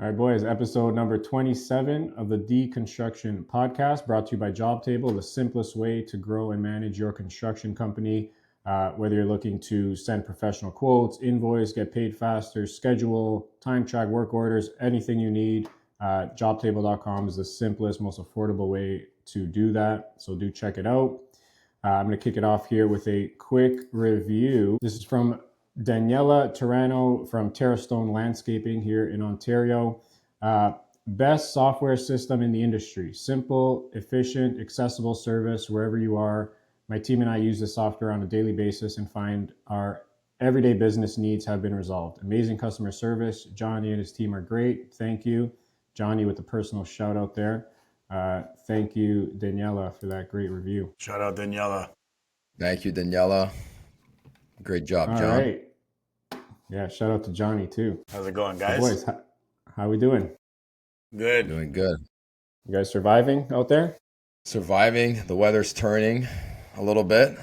All right, boys, episode number 27 of the Deconstruction Podcast, brought to you by Jobtable, the simplest way to grow and manage your construction company. Whether you're looking to send professional quotes, invoice, get paid faster, schedule, time track work orders, anything you need, jobtable.com is the simplest, most affordable way to do that. So do check it out. I'm going to kick it off here with a quick review. This is from Daniela Turano from Terrastone Landscaping here in Ontario. Best software system in the industry. Simple, efficient, accessible service wherever you are. My team and I use the software on a daily basis and find our everyday business needs have been resolved. Amazing customer service. Johnny and his team are great. Thank you. Johnny with the personal shout out there. Thank you, Daniela, for that great review. Shout out, Daniela. Thank you, Daniela. Great job, All John. right. Yeah, shout out to Johnny too. How's it going, guys? Boys, how we doing? Good. Doing good. You guys surviving out there? Surviving. The weather's turning a little bit.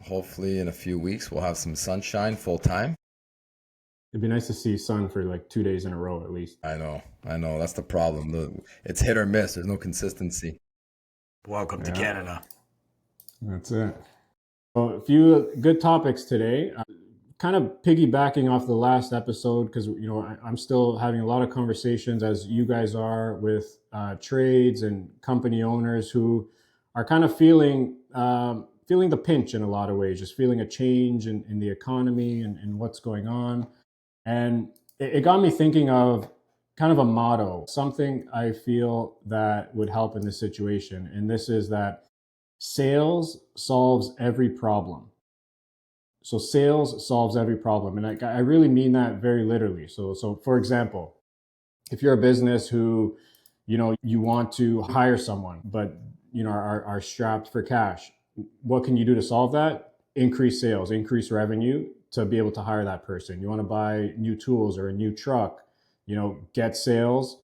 Hopefully in a few weeks we'll have some sunshine full time. It'd be nice to see sun for like 2 days in a row at least. I know. That's the problem. It's hit or miss. There's no consistency. Welcome to Canada. That's it. Well, a few good topics today. Kind of piggybacking off the last episode, because I'm still having a lot of conversations, as you guys are, with trades and company owners who are kind of feeling the pinch in a lot of ways, just feeling a change in the economy and what's going on. And it got me thinking of kind of a motto, something I feel that would help in this situation. And this is that sales solves every problem. So sales solves every problem. And I really mean that very literally. So for example, if you're a business who, you want to hire someone, but, are strapped for cash, what can you do to solve that? Increase sales, increase revenue to be able to hire that person. You want to buy new tools or a new truck, get sales,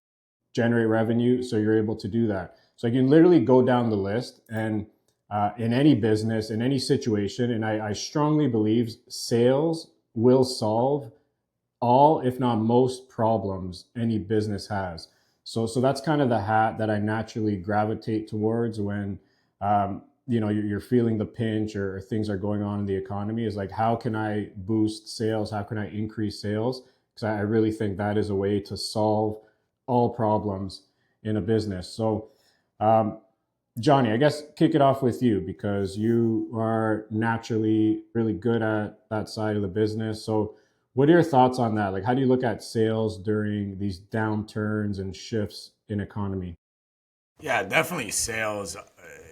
generate revenue, so you're able to do that. So you can literally go down the list, and in any business, in any situation, and I strongly believe sales will solve all, if not most, problems any business has. So that's kind of the hat that I naturally gravitate towards when you're feeling the pinch or things are going on in the economy, is like, how can I boost sales? How can I increase sales? Because I really think that is a way to solve all problems in a business. So Johnny, I guess kick it off with you, because you are naturally really good at that side of the business. So what are your thoughts on that? Like, how do you look at sales during these downturns and shifts in economy? Yeah, definitely sales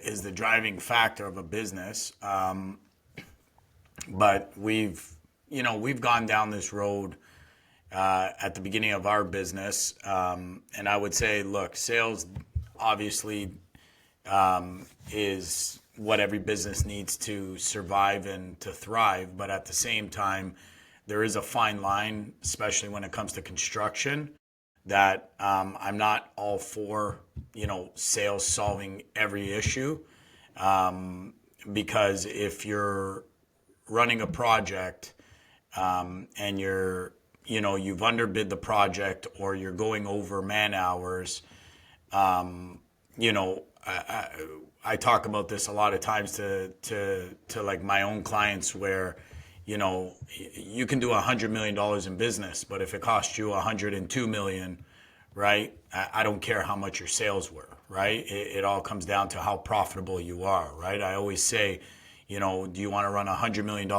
is the driving factor of a business. But we've gone down this road at the beginning of our business. And I would say, look, sales obviously is what every business needs to survive and to thrive. But at the same time, there is a fine line, especially when it comes to construction, that I'm not all for, sales solving every issue. Because if you're running a project and you've underbid the project, or you're going over man hours, I talk about this a lot of times to like my own clients, where you can do $100 million in business, but if it costs you $102 million, right? I don't care how much your sales were, right? It all comes down to how profitable you are, right? I always say, do you want to run $100 million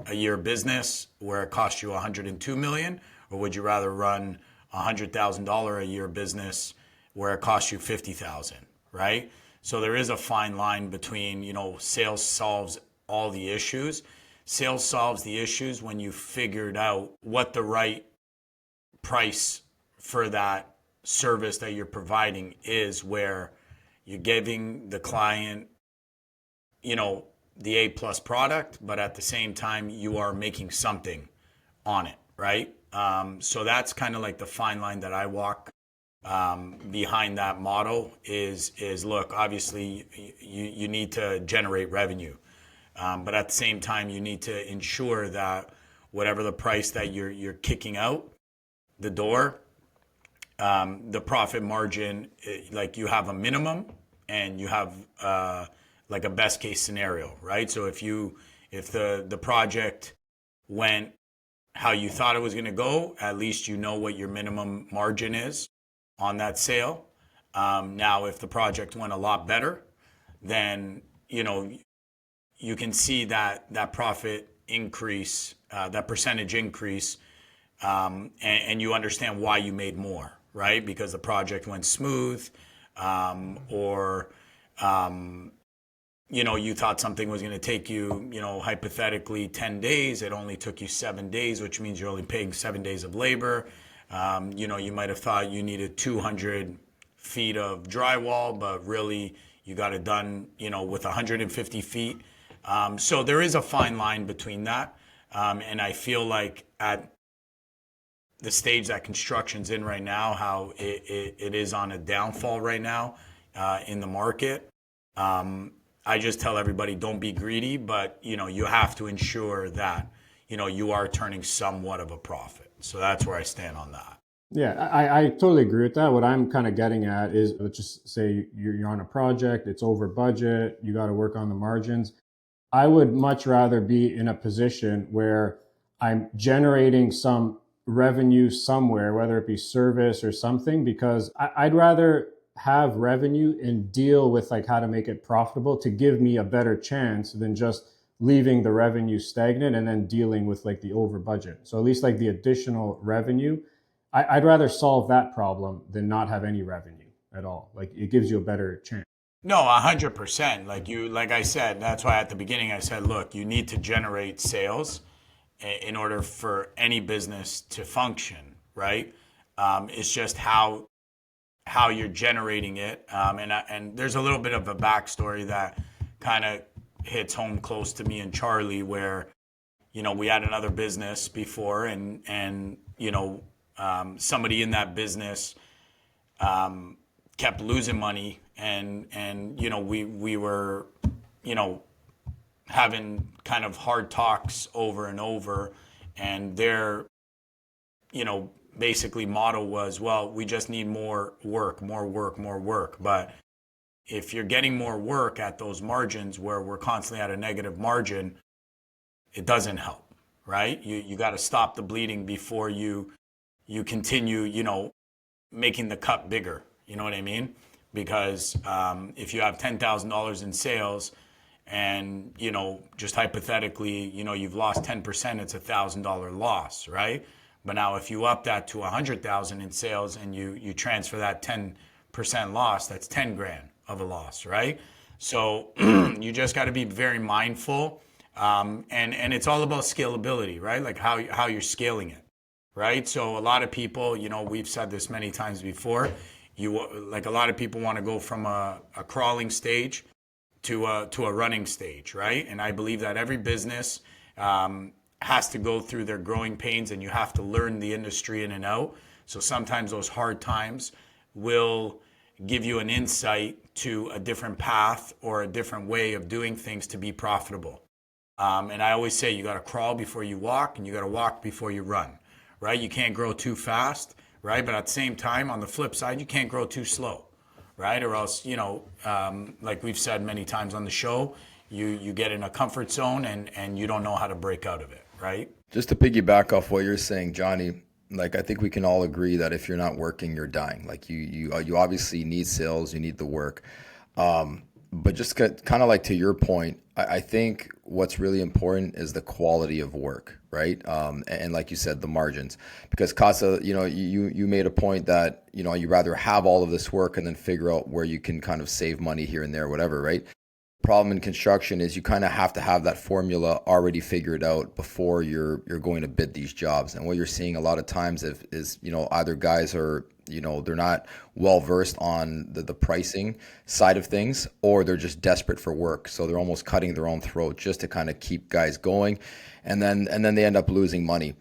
a year business where it costs you $102 million, or would you rather run $100,000 a year business where it costs you $50,000, right? So there is a fine line between, sales solves all the issues. Sales solves the issues when you figured out what the right price for that service that you're providing is, where you're giving the client, the A+ product, but at the same time, you are making something on it, right? So that's kind of like the fine line that I walk behind that motto is look, obviously you need to generate revenue. But at the same time, you need to ensure that whatever the price that you're kicking out the door the profit margin, like you have a minimum and you have like a best case scenario, right? So if the project went how you thought it was going to go, at least you know what your minimum margin is on that sale. Now, if the project went a lot better, then you can see that profit increase, that percentage increase, and you understand why you made more, right? Because the project went smooth, or you thought something was going to take you, hypothetically 10 days. It only took you 7 days, which means you're only paying 7 days of labor. You might have thought you needed 200 feet of drywall, but really you got it done, with 150 feet. So there is a fine line between that. And I feel like at the stage that construction's in right now, how it is on a downfall right now in the market. I just tell everybody, don't be greedy, but you have to ensure that you are turning somewhat of a profit. So that's where I stand on that. Yeah, I totally agree with that. What I'm kind of getting at is, let's just say you're on a project, it's over budget, you got to work on the margins. I would much rather be in a position where I'm generating some revenue somewhere, whether it be service or something, because I'd rather have revenue and deal with like how to make it profitable to give me a better chance than just leaving the revenue stagnant and then dealing with like the over budget. So at least like the additional revenue, I'd rather solve that problem than not have any revenue at all. Like it gives you a better chance. No, 100%. Like I said, that's why at the beginning I said, look, you need to generate sales in order for any business to function, right? It's just how you're generating it. And there's a little bit of a backstory that kind of hits home close to me and Charlie, where, we had another business before, and somebody in that business kept losing money, and we were having kind of hard talks over and over, and their basically motto was, well, we just need more work. But if you're getting more work at those margins where we're constantly at a negative margin, it doesn't help, right? You got to stop the bleeding before you continue, making the cut bigger. You know what I mean? Because if you have $10,000 in sales and, just hypothetically, you've lost 10%, it's $1,000 loss, right? But now if you up that to 100,000 in sales and you transfer that 10% loss, that's 10 grand of a loss, right? So you just got to be very mindful. And it's all about scalability, right? Like how you're scaling it, right? So a lot of people, we've said this many times before, a lot of people want to go from a crawling stage to a running stage, right? And I believe that every business has to go through their growing pains, and you have to learn the industry in and out. So sometimes those hard times will give you an insight to a different path or a different way of doing things to be profitable. And I always say you got to crawl before you walk, and you got to walk before you run, right? You can't grow too fast, right? But at the same time, on the flip side, you can't grow too slow, right? Or else, like we've said many times on the show, you get in a comfort zone and you don't know how to break out of it, right? Just to piggyback off what you're saying, Johnny, like I think we can all agree that if you're not working, you're dying. Like you obviously need sales, you need the work. But just kind of like to your point, I think what's really important is the quality of work, right? And like you said, the margins. Because Casa, you made a point that, you rather have all of this work and then figure out where you can kind of save money here and there, whatever, right? Problem in construction is you kind of have to have that formula already figured out before you're going to bid these jobs. And what you're seeing a lot of times is either guys are they're not well versed on the pricing side of things, or they're just desperate for work, so they're almost cutting their own throat just to kind of keep guys going, and then they end up losing money.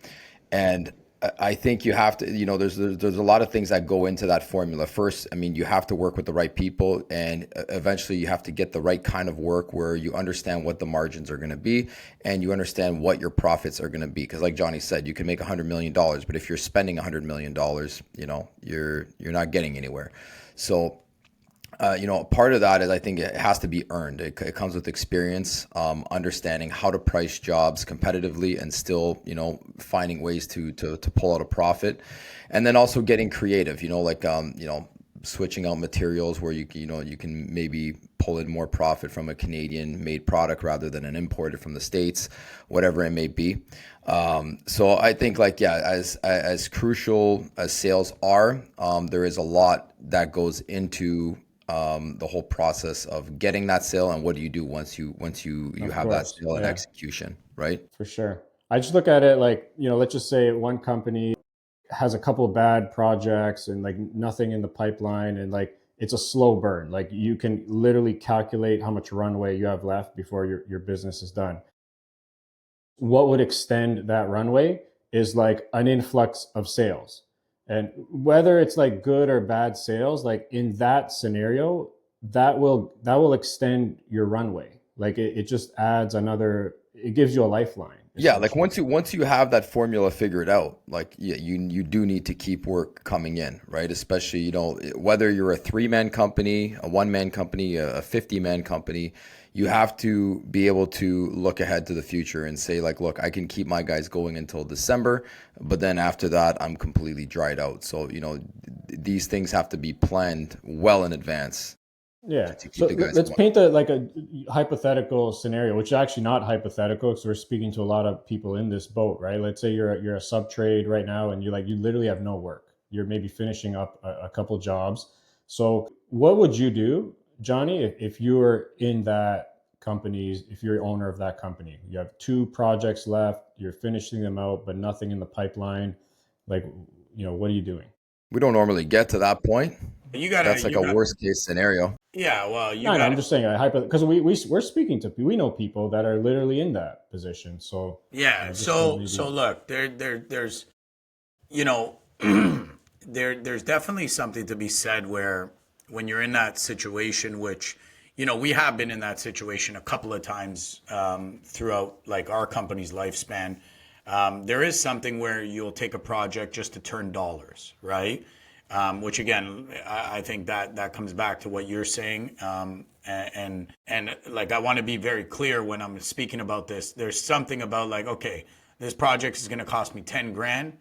And I think you have to, there's a lot of things that go into that formula. First, I mean, you have to work with the right people, and eventually you have to get the right kind of work where you understand what the margins are going to be and you understand what your profits are going to be. Because like Johnny said, you can make $100 million, but if you're spending $100 million, you're not getting anywhere. So part of that is I think it has to be earned. It comes with experience, understanding how to price jobs competitively and still, finding ways to pull out a profit, and then also getting creative. Switching out materials where you can maybe pull in more profit from a Canadian made product rather than an imported from the States, whatever it may be. So I think as crucial as sales are, there is a lot that goes into the whole process of getting that sale, and what do you do once you Of have that course. sale and Yeah, execution, right? for sure. I just look at it like, let's just say one company has a couple of bad projects and like nothing in the pipeline, and like it's a slow burn. Like you can literally calculate how much runway you have left before your business is done. What would extend that runway is like an influx of sales. And whether it's like good or bad sales, like in that scenario, that will extend your runway. Like it just adds another, it gives you a lifeline Yeah, like essentially. once you have that formula figured out, like yeah, you do need to keep work coming in, right? Especially, whether you're a 3-man company, a 1-man company, a 50-man company, you have to be able to look ahead to the future and say like, look, I can keep my guys going until December, but then after that, I'm completely dried out. So, these things have to be planned well in advance Yeah. to keep So the guys let's going. paint a hypothetical scenario, which is actually not hypothetical because we're speaking to a lot of people in this boat, right? Let's say you're a sub trade right now, and you literally have no work. You're maybe finishing up a couple jobs. So what would you do, Johnny, if you were in that company, if you're owner of that company? You have 2 projects left, you're finishing them out, but nothing in the pipeline. Like, what are you doing? We don't normally get to that point. You gotta, That's like you a got, worst case scenario. yeah. Well, you No, no, I'm got, just saying, because we're speaking to, we know people that are literally in that position. So, yeah. just to So maybe, look, there's, you know, there's definitely something to be said where when you're in that situation, which, we have been in that situation a couple of times throughout like our company's lifespan. There is something where you'll take a project just to turn dollars, right? Which again, I think that comes back to what you're saying. And like I want to be very clear when I'm speaking about this. There's something about like, okay, this project is going to cost me 10 grand.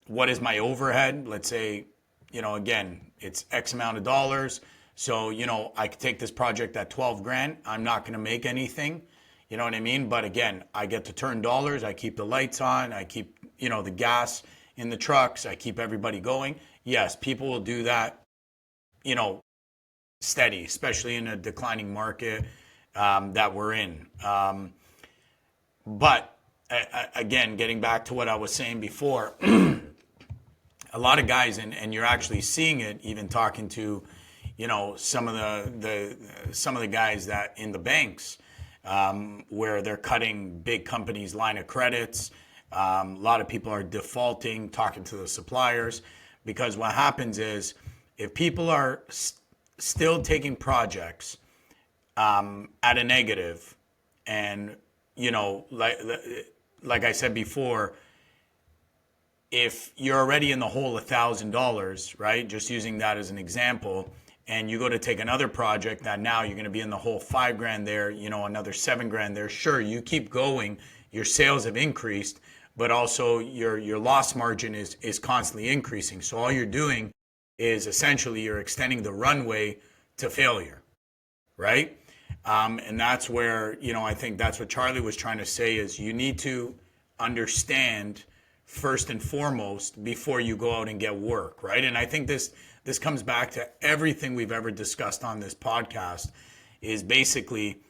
What is my overhead? Let's say, again, it's X amount of dollars. So, I could take this project at 12 grand. I'm not going to make anything. You know what I mean? But again, I get to turn dollars. I keep the lights on. I keep, the gas in the trucks. I keep everybody going. Yes, people will do that, you know, steady, especially in a declining market that we're in. But again, getting back to what I was saying before, a lot of guys, and you're actually seeing it, even talking to, some of the guys that in the banks, where they're cutting big companies' line of credits. A lot of people are defaulting, talking to the suppliers, because what happens is if people are still taking projects at a negative, and like I said before, if you're already in the hole $1,000, right? Just using that as an example, and you go to take another project that now you're going to be in the hole 5 grand there, another 7 grand there. Sure, you keep going, your sales have increased, but also your loss margin is constantly increasing. So all you're doing is essentially you're extending the runway to failure, right? And that's where, I think that's what Charlie was trying to say is you need to understand first and foremost before you go out and get work, right? And I think this comes back to everything we've ever discussed on this podcast is basically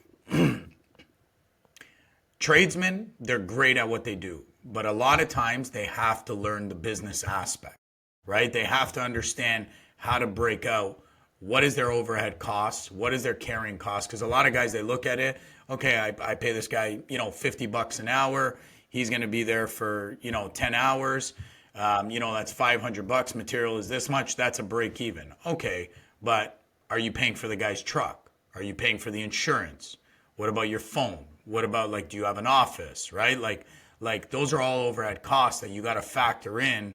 tradesmen, they're great at what they do, but a lot of times they have to learn the business aspect, right? They have to understand how to break out what is their overhead costs, what is their carrying costs, because a lot of guys, they look at it, okay, I pay this guy, $50 an hour. He's going to be there for, 10 hours. That's $500. Material is this much. That's a break even. Okay. But are you paying for the guy's truck? Are you paying for the insurance? What about your phone? What about, like, do you have an office, right? Like those are all overhead costs that you got to factor in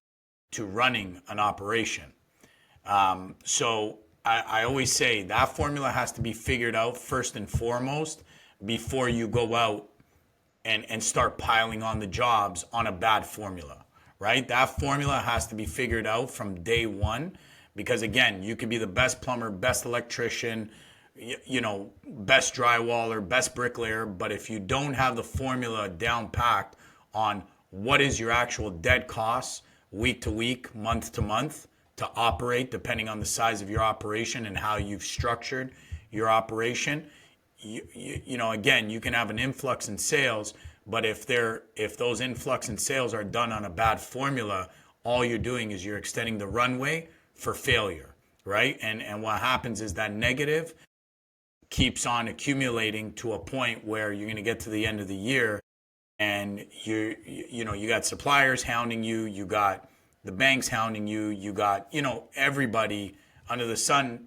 to running an operation. So I always say that formula has to be figured out first and foremost before you go out and start piling on the jobs on a bad formula, right? That formula has to be figured out from day one, because again, you could be the best plumber, best electrician, best drywaller, best bricklayer, but if you don't have the formula down packed on what is your actual dead costs week to week, month to month to operate, depending on the size of your operation and how you've structured your operation, again, you can have an influx in sales, but if those influx in sales are done on a bad formula, all you're doing is you're extending the runway for failure, right? And what happens is that negative keeps on accumulating to a point where you're going to get to the end of the year and you got suppliers hounding you, you got the banks hounding you, you got, everybody under the sun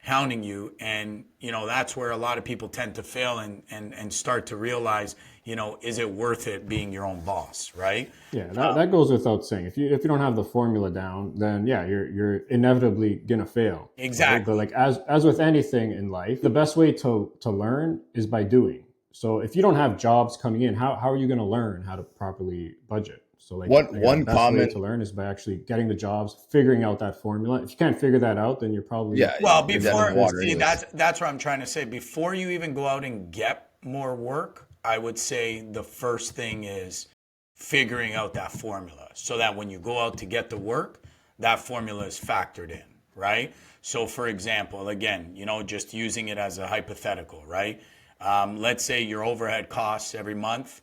hounding you. And, that's where a lot of people tend to fail and start to realize, is it worth it being your own boss, right? Yeah, that goes without saying. If you don't have the formula down, then yeah, you're inevitably gonna fail. Exactly. Right? But like as with anything in life, the best way to learn is by doing. So if you don't have jobs coming in, how are you gonna learn how to properly budget? So like One the best comment way to learn is by actually getting the jobs, figuring out that formula. If you can't figure that out, then you're probably Well, you're dead in the water anyways. that's what I'm trying to say. Before you even go out and get more work, I would say the first thing is figuring out that formula so that when you go out to get the work, that formula is factored in, right? So for example, again, just using it as a hypothetical, right? Let's say your overhead costs every month,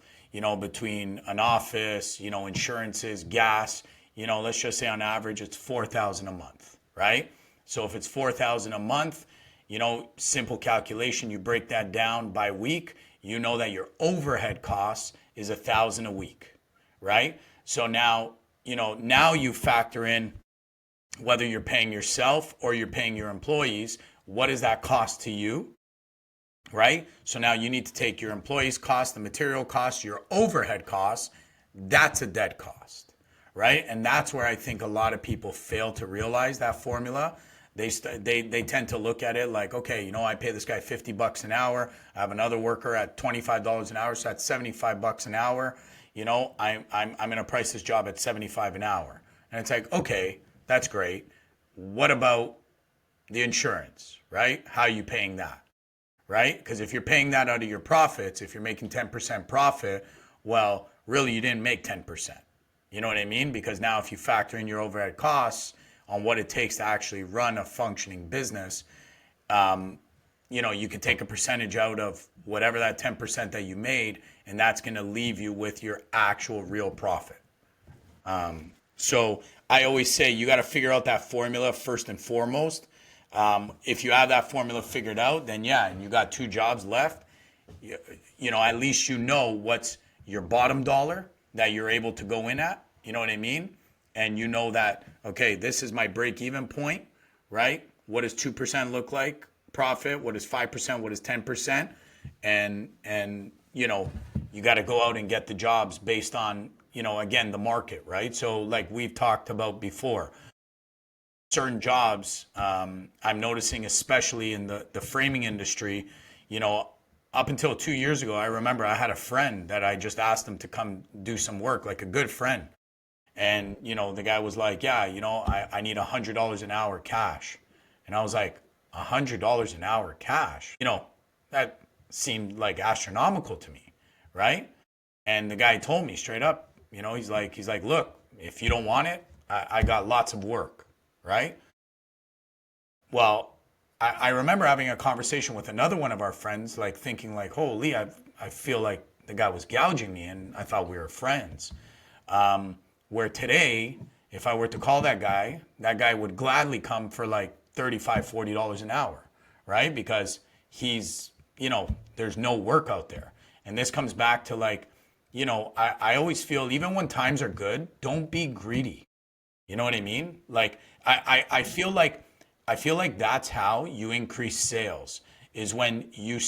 between an office, insurances, gas, let's just say on average it's $4,000 a month, right? So if it's $4,000 a month, simple calculation, you break that down by week, that your overhead costs is $1,000 a week, right? So now you factor in whether you're paying yourself or you're paying your employees, what is that cost to you? Right? So now you need to take your employees' cost, the material cost, your overhead costs. That's a dead cost, right? And that's where I think a lot of people fail to realize that formula. They tend to look at it like, okay, I pay this guy $50 an hour. I have another worker at $25 an hour, so that's $75 an hour. I'm going to price this job at $75 an hour. And it's like, okay, that's great. What about the insurance, right? How are you paying that? Right? Because if you're paying that out of your profits, if you're making 10% profit, well, really you didn't make 10%. You know what I mean? Because now if you factor in your overhead costs on what it takes to actually run a functioning business, you can take a percentage out of whatever that 10% that you made, and that's going to leave you with your actual real profit. So I always say you got to figure out that formula first and foremost. If you have that formula figured out, then yeah, and you got 2 jobs left, at least what's your bottom dollar that you're able to go in at, you know what I mean? And that, okay, this is my break-even point, right? What does 2% look like profit? What is 5%? What is 10%? And you got to go out and get the jobs based on, again, the market, right? So like we've talked about before, certain jobs, I'm noticing, especially in the framing industry, up until 2 years ago, I remember I had a friend that I just asked him to come do some work, like a good friend. And, the guy was like, yeah, I need $100 an hour cash. And I was like, $100 an hour cash? That seemed like astronomical to me, right? And the guy told me straight up, he's like, look, if you don't want it, I got lots of work. Right? Well, I remember having a conversation with another one of our friends, like thinking like, holy, I feel like the guy was gouging me and I thought we were friends. Where today, if I were to call that guy would gladly come for like $35, $40 an hour, right? Because he's, there's no work out there. And this comes back to like, you know, I always feel even when times are good, don't be greedy. You know what I mean? Like I feel like that's how you increase sales is when you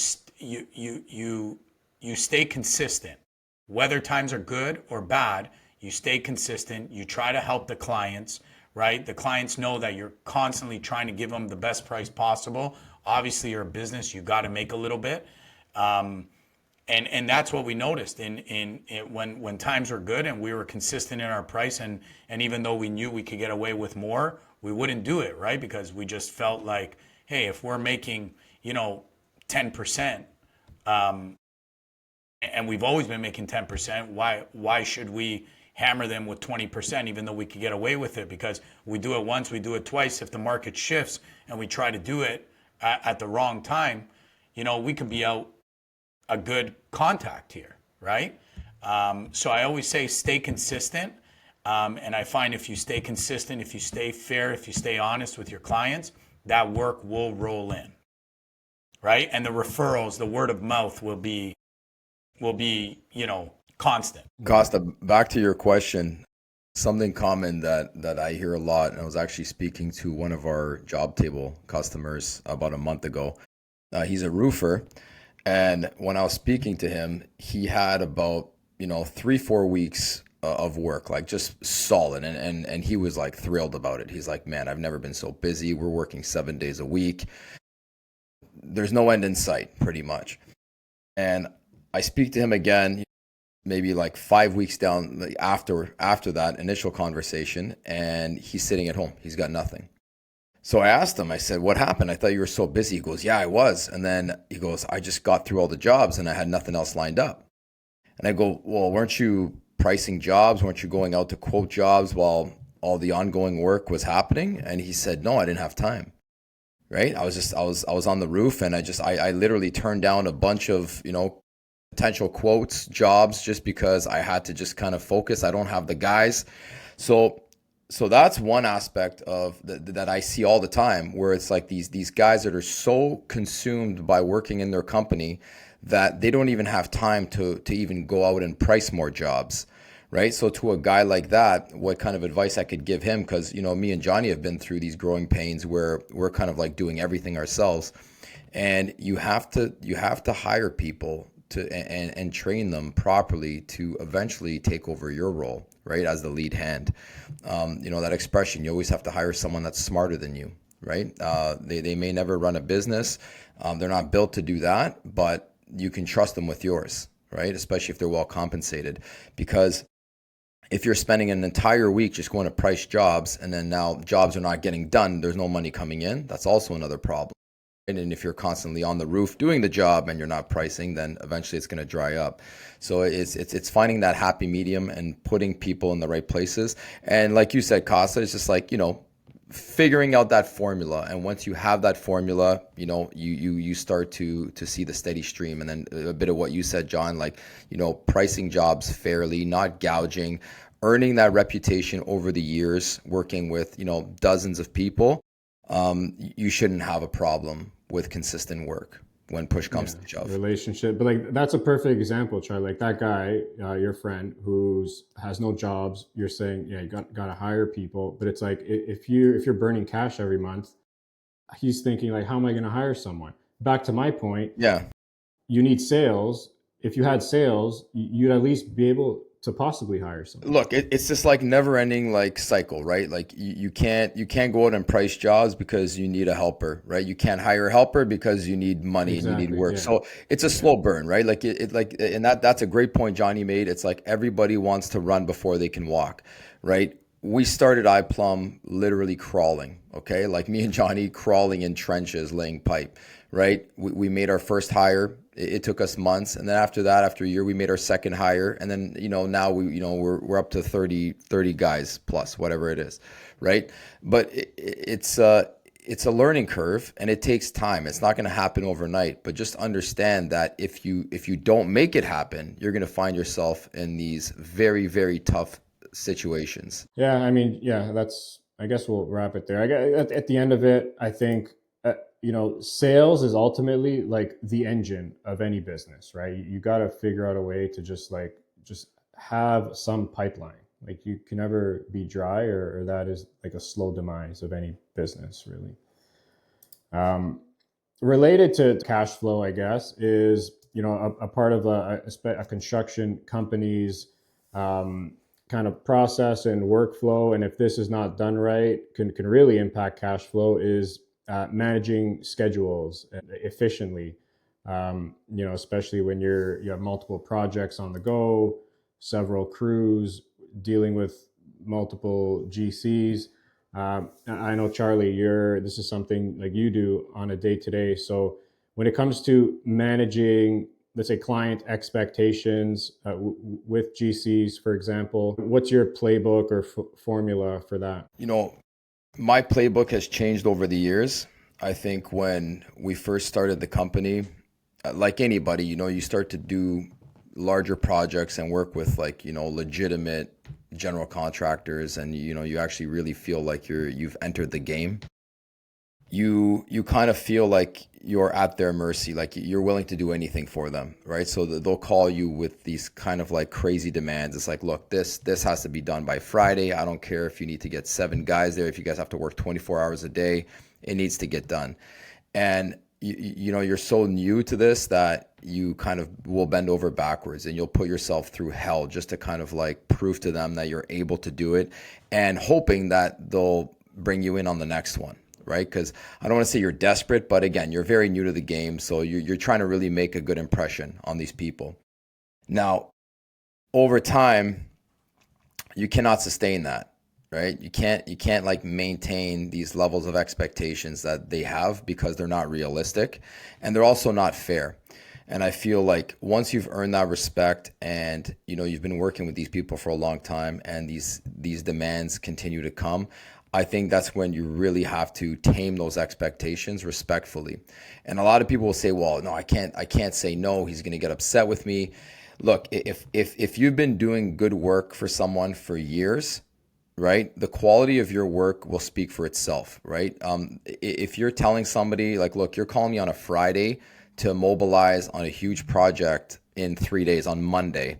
stay consistent. Whether times are good or bad, you stay consistent. You try to help the clients, right? The clients know that you're constantly trying to give them the best price possible. Obviously, you're a business, you got to make a little bit. And that's what we noticed when times were good and we were consistent in our price, and even though we knew we could get away with more, we wouldn't do it, right? Because we just felt like, hey, if we're making, you know, 10%, and we've always been making 10%, why should we hammer them with 20% even though we could get away with it? Because we do it once, we do it twice. If the market shifts and we try to do it at the wrong time, you know, we could be out a good contact here, right? So I always say stay consistent. And I find if you stay consistent, if you stay fair, if you stay honest with your clients, that work will roll in, right? And the referrals, the word of mouth will be, you know, constant. Costa, back to your question, something common that I hear a lot, and I was actually speaking to one of our Jobtable customers about a month ago. He's a roofer, and when I was speaking to him, he had about, you know, 3-4 weeks of work, like just solid, and he was like thrilled about it. He's like, man, I've never been so busy. We're working 7 days a week. There's no end in sight, pretty much. And I speak to him again, maybe like 5 weeks down like after that initial conversation, and he's sitting at home. He's got nothing. So I asked him, I said, what happened? I thought you were so busy. He goes, yeah, I was. And then he goes, I just got through all the jobs and I had nothing else lined up. And I go, well, weren't you pricing jobs? Weren't you going out to quote jobs while all the ongoing work was happening? And he said, no, I didn't have time. Right? I was on the roof, and I literally turned down a bunch of, you know, potential quotes, jobs, just because I had to just kind of focus. I don't have the guys. So that's one aspect of that I see all the time, where it's like these guys that are so consumed by working in their company that they don't even have time to even go out and price more jobs, right? So to a guy like that, what kind of advice I could give him, because, you know, me and Johnny have been through these growing pains where we're kind of like doing everything ourselves, and you have to hire people and train them properly to eventually take over your role, right, as the lead hand. You know, that expression, you always have to hire someone that's smarter than you, right? They may never run a business. They're not built to do that, but you can trust them with yours, right? Especially if they're well compensated. Because if you're spending an entire week just going to price jobs, and then now jobs are not getting done, there's no money coming in, that's also another problem. And if you're constantly on the roof doing the job and you're not pricing, then eventually it's going to dry up. So it's finding that happy medium and putting people in the right places. And like you said, Costa, it's just like, you know, figuring out that formula. And once you have that formula, you know, you start to see the steady stream. And then a bit of what you said, John, like, you know, pricing jobs fairly, not gouging, earning that reputation over the years, working with, you know, dozens of people. You shouldn't have a problem with consistent work when push comes to shove. Relationship, but like that's a perfect example, Charlie. Like that guy, your friend who's has no jobs. You're saying, yeah, you got to hire people, but it's like if you're burning cash every month, he's thinking like, how am I going to hire someone? Back to my point, Yeah. you need sales. If you had sales, you'd at least be able to possibly hire someone. Look, it's just like never ending like cycle, right? Like you can't go out and price jobs because you need a helper, right? You can't hire a helper because you need money and you need work. Yeah. So it's a slow burn, right? Like and that's a great point Johnny made. It's like everybody wants to run before they can walk, right? We started iPlum literally crawling, okay? Like me and Johnny crawling in trenches, laying pipe, right? We made our first hire. It took us months, and then after that, after a year, we made our second hire, and then now we're up to 30 guys plus whatever it is, right? But it's a learning curve, and it takes time. It's not going to happen overnight, but just understand that if you don't make it happen, you're going to find yourself in these very, very tough situations. Yeah, I mean, yeah, I guess we'll wrap it there. At the end of it, I think, sales is ultimately like the engine of any business, right? You got to figure out a way to just like just have some pipeline. Like you can never be dry, or that is like a slow demise of any business, really. Related to cash flow, I guess, is a part of a construction company's kind of process and workflow, and if this is not done right, can really impact cash flow. Is managing schedules efficiently. Especially when you have multiple projects on the go, several crews, dealing with multiple GCs. I know, Charlie, this is something like you do on a day to day. So when it comes to managing, let's say, client expectations with GCs, for example, what's your playbook or formula for that? My playbook has changed over the years. I think when we first started the company, like anybody, you start to do larger projects and work with legitimate general contractors, and you actually really feel like you've entered the game. You kind of feel like you're at their mercy, like you're willing to do anything for them, right? So they'll call you with these kind of like crazy demands. It's like, look, this has to be done by Friday. I don't care if you need to get 7 guys there, if you guys have to work 24 hours a day, it needs to get done. And you're so new to this that you kind of will bend over backwards, and you'll put yourself through hell just to kind of like prove to them that you're able to do it, and hoping that they'll bring you in on the next one, right? Because I don't want to say you're desperate, but again, you're very new to the game, so you're trying to really make a good impression on these people. Now, over time, you cannot sustain that. Right? You can't like maintain these levels of expectations that they have, because they're not realistic, and they're also not fair. And I feel like once you've earned that respect, and you've been working with these people for a long time, and these demands continue to come, I think that's when you really have to tame those expectations respectfully. And a lot of people will say, well, no, I can't say no, he's going to get upset with me. Look, if you've been doing good work for someone for years, right, the quality of your work will speak for itself, right? If you're telling somebody like, look, you're calling me on a Friday to mobilize on a huge project in 3 days on Monday,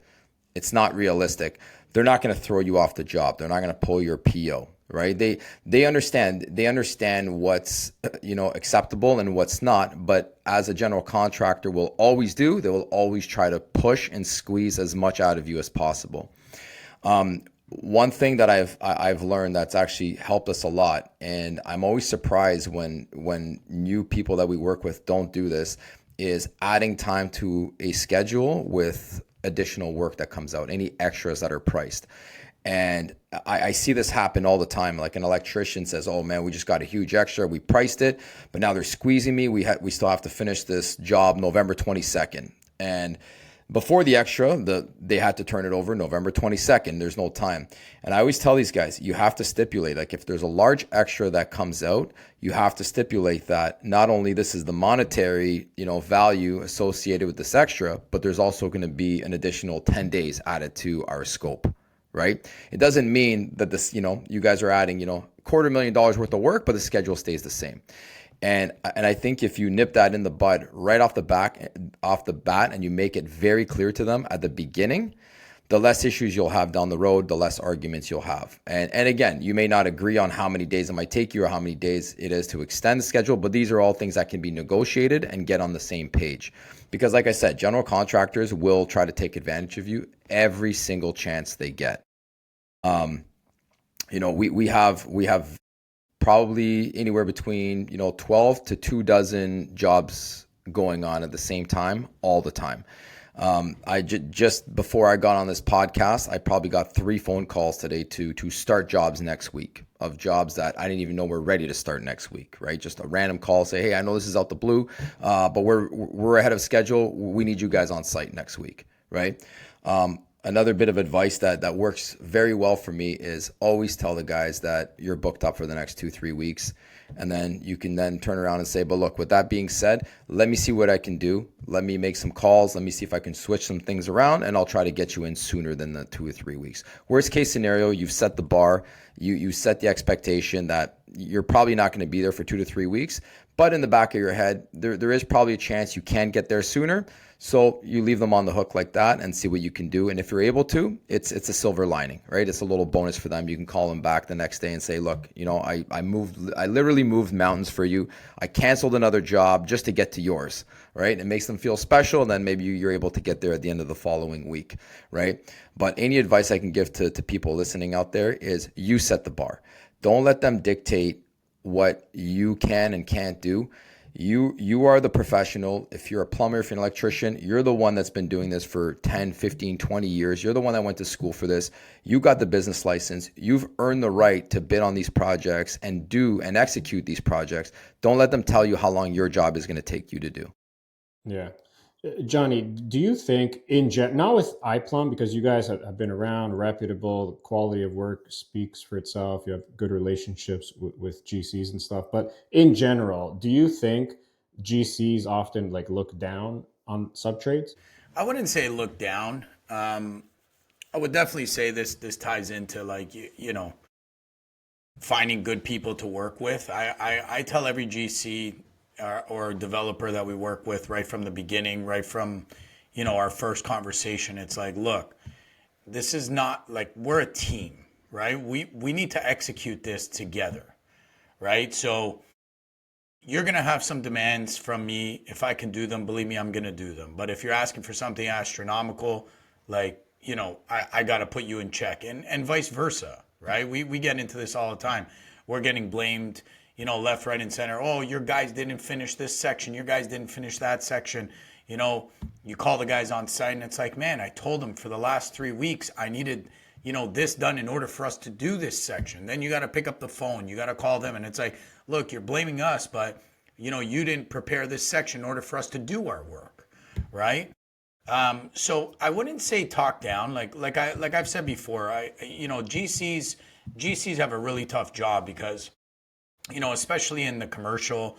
it's not realistic. They're not going to throw you off the job. They're not going to pull your PO, right? They understand what's acceptable and what's not. But as a general contractor will always do, they will always try to push and squeeze as much out of you as possible. One thing that I've learned that's actually helped us a lot, and I'm always surprised when new people that we work with don't do this, is adding time to a schedule with additional work that comes out, any extras that are priced. And I see this happen all the time. Like an electrician says, oh man, we just got a huge extra, we priced it, but now they're squeezing me. We still have to finish this job November 22nd. And before the extra, they had to turn it over November 22nd. There's no time. And I always tell these guys, you have to stipulate, like if there's a large extra that comes out, you have to stipulate that not only this is the monetary, value associated with this extra, but there's also going to be an additional 10 days added to our scope, right? It doesn't mean that this, you guys are adding, $250,000 worth of work, but the schedule stays the same. And I think if you nip that in the bud right off the bat, and you make it very clear to them at the beginning, the less issues you'll have down the road, the less arguments you'll have. And again, you may not agree on how many days it might take you or how many days it is to extend the schedule, but these are all things that can be negotiated and get on the same page. Because like I said, general contractors will try to take advantage of you every single chance they get. We have probably anywhere between 12 to 24 jobs going on at the same time all the time. Just before I got on this podcast, I probably got 3 phone calls today to start jobs next week, of jobs that I didn't even know were ready to start next week, right? Just a random call, say, hey, I know this is out the blue, but we're ahead of schedule. We need you guys on site next week, right? Another bit of advice that works very well for me is always tell the guys that you're booked up for the next 2-3 weeks. And then you can then turn around and say, but look, with that being said, let me see what I can do. Let me make some calls. Let me see if I can switch some things around, and I'll try to get you in sooner than the 2 or 3 weeks. Worst case scenario, you've set the bar You set the expectation that you're probably not going to be there for 2 to 3 weeks, but in the back of your head, there is probably a chance you can get there sooner. So you leave them on the hook like that and see what you can do. And if you're able to, it's a silver lining, right? It's a little bonus for them. You can call them back the next day and say, look, I literally moved mountains for you. I canceled another job just to get to yours, right? It makes them feel special. And then maybe you're able to get there at the end of the following week, right? But any advice I can give to people listening out there is you set the bar. Don't let them dictate what you can and can't do. You are the professional. If you're a plumber, if you're an electrician, you're the one that's been doing this for 10, 15, 20 years. You're the one that went to school for this. You got the business license. You've earned the right to bid on these projects and do and execute these projects. Don't let them tell you how long your job is going to take you to do. Yeah. Johnny, do you think not with iPlum, because you guys have been around, reputable, the quality of work speaks for itself. You have good relationships with GCs and stuff. But in general, do you think GCs often like look down on subtrades? I wouldn't say look down. I would definitely say this ties into like finding good people to work with. I tell every GC or developer that we work with right from the beginning, right from our first conversation, it's like, look, this is not like we're a team, right? We need to execute this together, right? So you're going to have some demands from me. If I can do them, believe me, I'm going to do them. But if you're asking for something astronomical, like, I got to put you in check, and vice versa, right? We get into this all the time. We're getting blamed, left, right, and center. Oh, your guys didn't finish this section. Your guys didn't finish that section. You call the guys on site and it's like, man, I told them for the last 3 weeks I needed, this done in order for us to do this section. Then you got to pick up the phone. You got to call them. And it's like, look, you're blaming us, but, you didn't prepare this section in order for us to do our work, right? So I wouldn't say talk down. Like I've said before, GCs have a really tough job because, especially in the commercial,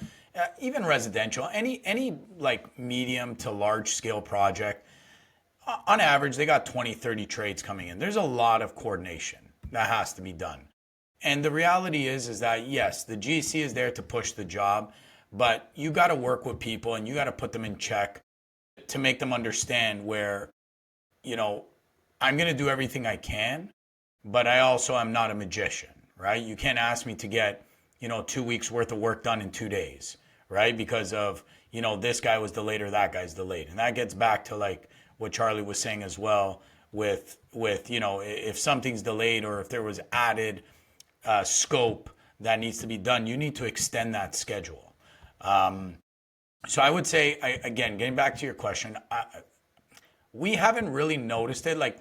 even residential, any like medium to large scale project, on average, they got 20, 30 trades coming in. There's a lot of coordination that has to be done. And the reality is that yes, the GC is there to push the job, but you got to work with people and you got to put them in check to make them understand where, I'm going to do everything I can, but I also am not a magician, right? You can't ask me to get, 2 weeks worth of work done in 2 days, right? Because of, this guy was delayed or that guy's delayed. And that gets back to like what Charlie was saying as well with, if something's delayed or if there was added scope that needs to be done, you need to extend that schedule. So I would say, again, getting back to your question, we haven't really noticed it. Like,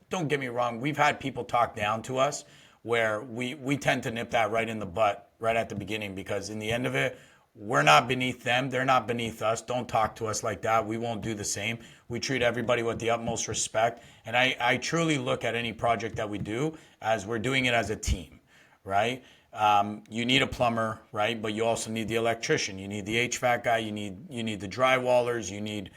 don't get me wrong. We've had people talk down to us where we tend to nip that right in the butt right at the beginning, because in the end of it, we're not beneath them. They're not beneath us. Don't talk to us like that. We won't do the same. We treat everybody with the utmost respect. And I truly look at any project that we do as we're doing it as a team, right? You need a plumber, right? But you also need the electrician. You need the HVAC guy. You need the drywallers. You need,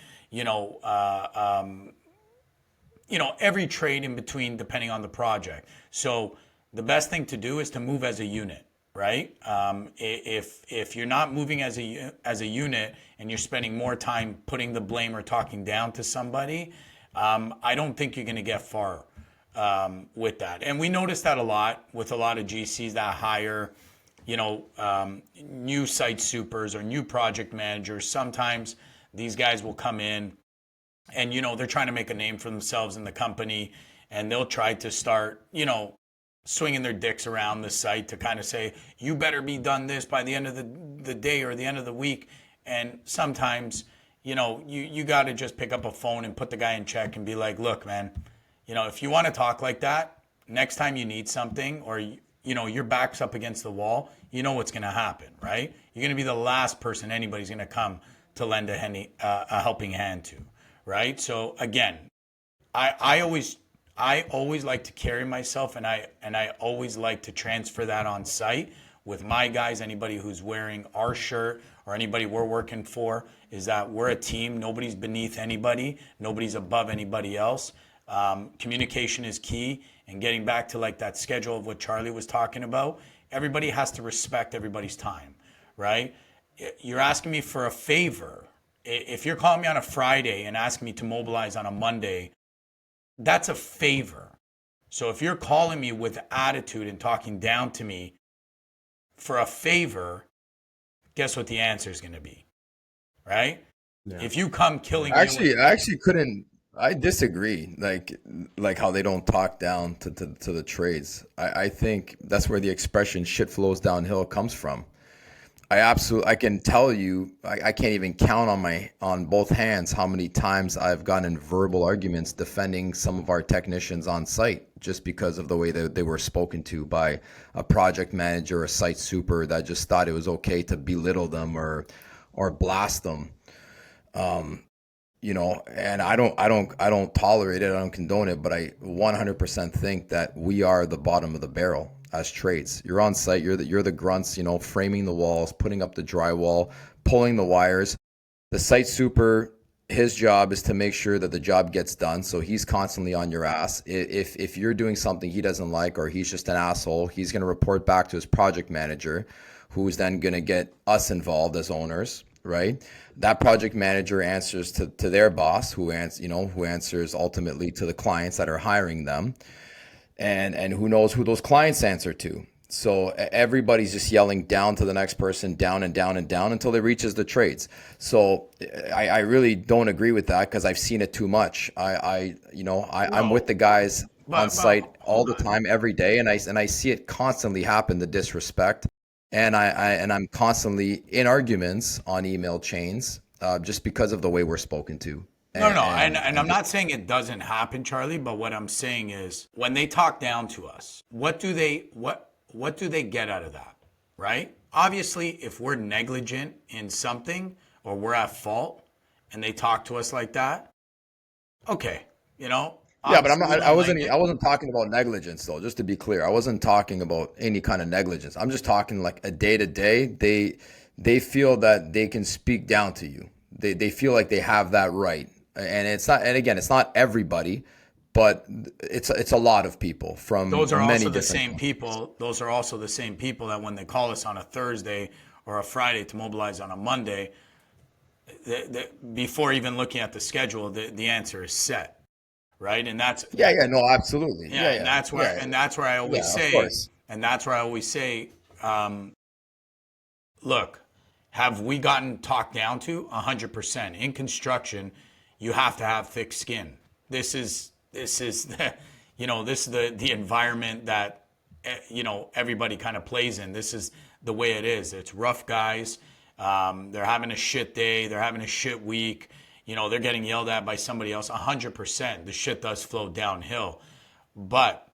every trade in between, depending on the project. So the best thing to do is to move as a unit, right? If you're not moving as a unit and you're spending more time putting the blame or talking down to somebody, I don't think you're going to get far with that. And we notice that a lot with a lot of GCs that hire, new site supers or new project managers. Sometimes these guys will come in and, they're trying to make a name for themselves in the company, and they'll try to start, swinging their dicks around the site to kind of say, you better be done this by the end of the day or the end of the week. And sometimes, you got to just pick up a phone and put the guy in check and be like, look, man, if you want to talk like that, next time you need something or, your back's up against the wall, what's going to happen, right? You're going to be the last person anybody's going to come to lend a helping hand to, right? So again, I always like to carry myself, and I always like to transfer that on site with my guys. Anybody who's wearing our shirt or anybody we're working for, is that we're a team. Nobody's beneath anybody. Nobody's above anybody else. Communication is key. And getting back to like that schedule of what Charlie was talking about, everybody has to respect everybody's time, right? You're asking me for a favor. If you're calling me on a Friday and asking me to mobilize on a Monday, that's a favor. So if you're calling me with attitude and talking down to me for a favor, guess what the answer is going to be, right? Yeah. If you come killing me Actually, I actually couldn't. I disagree. Like how they don't talk down to the trades. I think that's where the expression "shit flows downhill" comes from. I can tell you, I can't even count on both hands how many times I've gotten in verbal arguments defending some of our technicians on site just because of the way that they were spoken to by a project manager or a site super that just thought it was okay to belittle them or blast them. And I don't tolerate it. I don't condone it, but I 100% think that we are the bottom of the barrel as trades. You're on site. You're the grunts. Framing the walls, putting up the drywall, pulling the wires. The site super, his job is to make sure that the job gets done. So he's constantly on your ass. If you're doing something he doesn't like or he's just an asshole, he's going to report back to his project manager, who's then going to get us involved as owners, right? That project manager answers to their boss, who answers ultimately to the clients that are hiring them, and who knows who those clients answer to. So everybody's just yelling down to the next person, down and down and down until it reaches the trades. So I really don't agree with that because I've seen it too much. I'm with the guys on site all the time, every day, and I see it constantly happen, the disrespect. And I'm constantly in arguments on email chains just because of the way we're spoken to. And I'm not saying it doesn't happen, Charlie, but what I'm saying is when they talk down to us, what do they get out of that, right? Obviously, if we're negligent in something or we're at fault and they talk to us like that, okay, Yeah, but I wasn't. like I wasn't talking about negligence, though. Just to be clear, I wasn't talking about any kind of negligence. I'm just talking like a day to day. They feel that they can speak down to you. They feel like they have that right, and it's not. And again, it's not everybody, but it's a lot of people from those are many also the different same companies. people. Those are also the same people that when they call us on a Thursday or a Friday to mobilize on a Monday, before even looking at the schedule, the answer is set, right? And that's Yeah, yeah, no, absolutely. yeah, Yeah, yeah, yeah, and that's where I always yeah. Of say, course. look, have we gotten talked down to? 100%. In construction, you have to have thick skin. This is the environment that everybody kind of plays in. This is the way it is. It's rough guys. They're having a shit day. They're having a shit week. They're getting yelled at by somebody else. 100%. The shit does flow downhill, but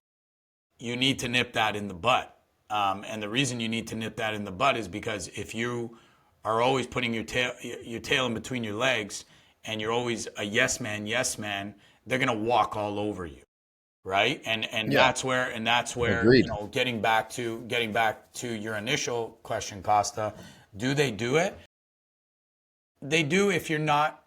you need to nip that in the butt. And the reason you need to nip that in the butt is because if you are always putting your tail in between your legs and you're always a yes man, they're gonna walk all over you, right? And Yeah, that's where agreed. getting back to your initial question, Costa, do they do it? They do if you're not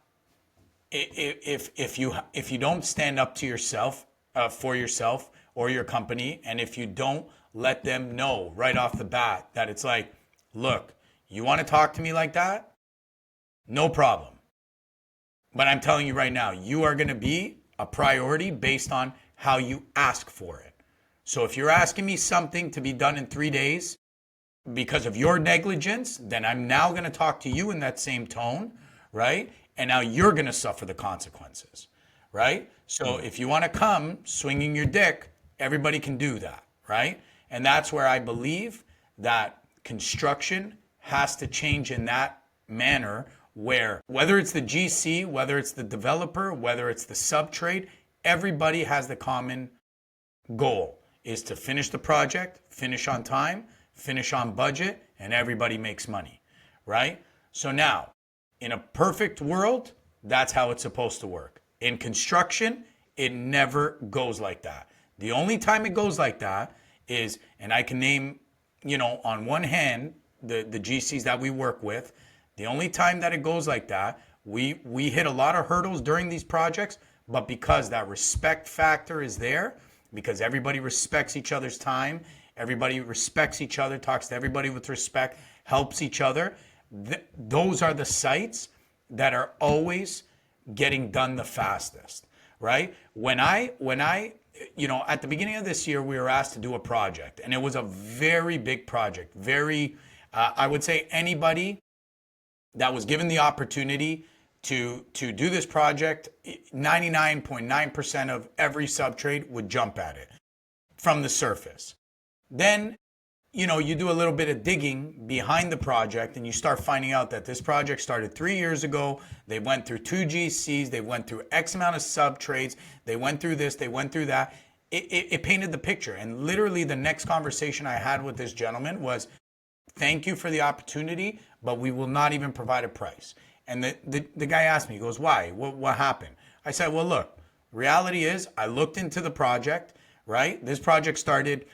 if you don't stand up to yourself for yourself or your company, and if you don't let them know right off the bat that it's like, look, you want to talk to me like that? No problem. But I'm telling you right now, you are going to be a priority based on how you ask for it. So if you're asking me something to be done in 3 days because of your negligence, then I'm now going to talk to you in that same tone, right? And now you're going to suffer the consequences, right? So if you want to come swinging your dick, everybody can do that, right? And that's where I believe that construction has to change in that manner, where whether it's the GC, whether it's the developer, whether it's the sub-trade, everybody has the common goal is to finish the project, finish on time, finish on budget, and everybody makes money, right? So now, in a perfect world, that's how it's supposed to work. In construction, it never goes like that. The only time it goes like that is, and I can name, on one hand, the GCs that we work with, the only time that it goes like that, we hit a lot of hurdles during these projects, but because that respect factor is there, because everybody respects each other's time, everybody respects each other, talks to everybody with respect, helps each other, those are the sites that are always getting done the fastest, right? When I, at the beginning of this year, we were asked to do a project, and it was a very big project. I would say anybody that was given the opportunity to do this project, 99.9% of every subtrade would jump at it from the surface. Then, you do a little bit of digging behind the project and you start finding out that this project started 3 years ago. They went through 2 GCs, they went through X amount of subtrades, they went through this, they went through that. It painted the picture. And literally the next conversation I had with this gentleman was, thank you for the opportunity, but we will not even provide a price. And the guy asked me, he goes, why? What happened? I said, well, look, reality is I looked into the project, right? This project started,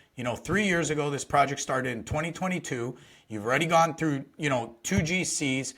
3 years ago. This project started in 2022. You've already gone through, 2 GCs.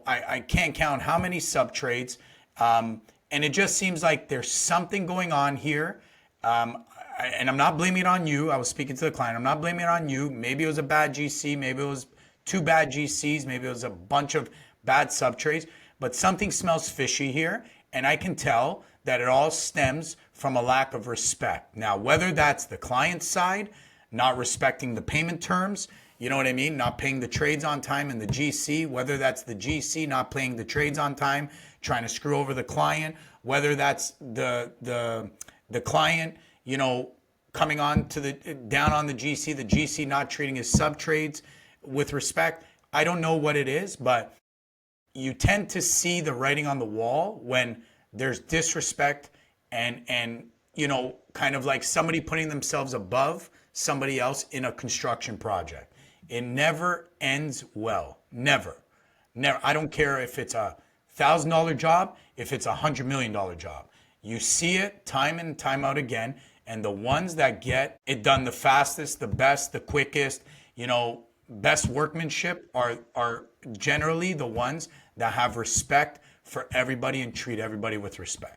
I can't count how many subtrades. And it just seems like there's something going on here. And I'm not blaming it on you. I was speaking to the client. I'm not blaming it on you. Maybe it was a bad GC. Maybe it was 2 bad GCs. Maybe it was a bunch of bad subtrades. But something smells fishy here. And I can tell that it all stems from a lack of respect. Now, whether that's the client side, not respecting the payment terms, you know what I mean? Not paying the trades on time in the GC, whether that's the GC not paying the trades on time, trying to screw over the client, whether that's the client, coming on to down on the GC not treating his sub trades with respect. I don't know what it is, but you tend to see the writing on the wall when there's disrespect and kind of like somebody putting themselves above somebody else in a construction project. It never ends well. Never. I don't care if it's $1,000 job, if it's $100 million job. You see it time and time out again. And the ones that get it done the fastest, the best, the quickest, best workmanship are generally the ones that have respect for everybody and treat everybody with respect.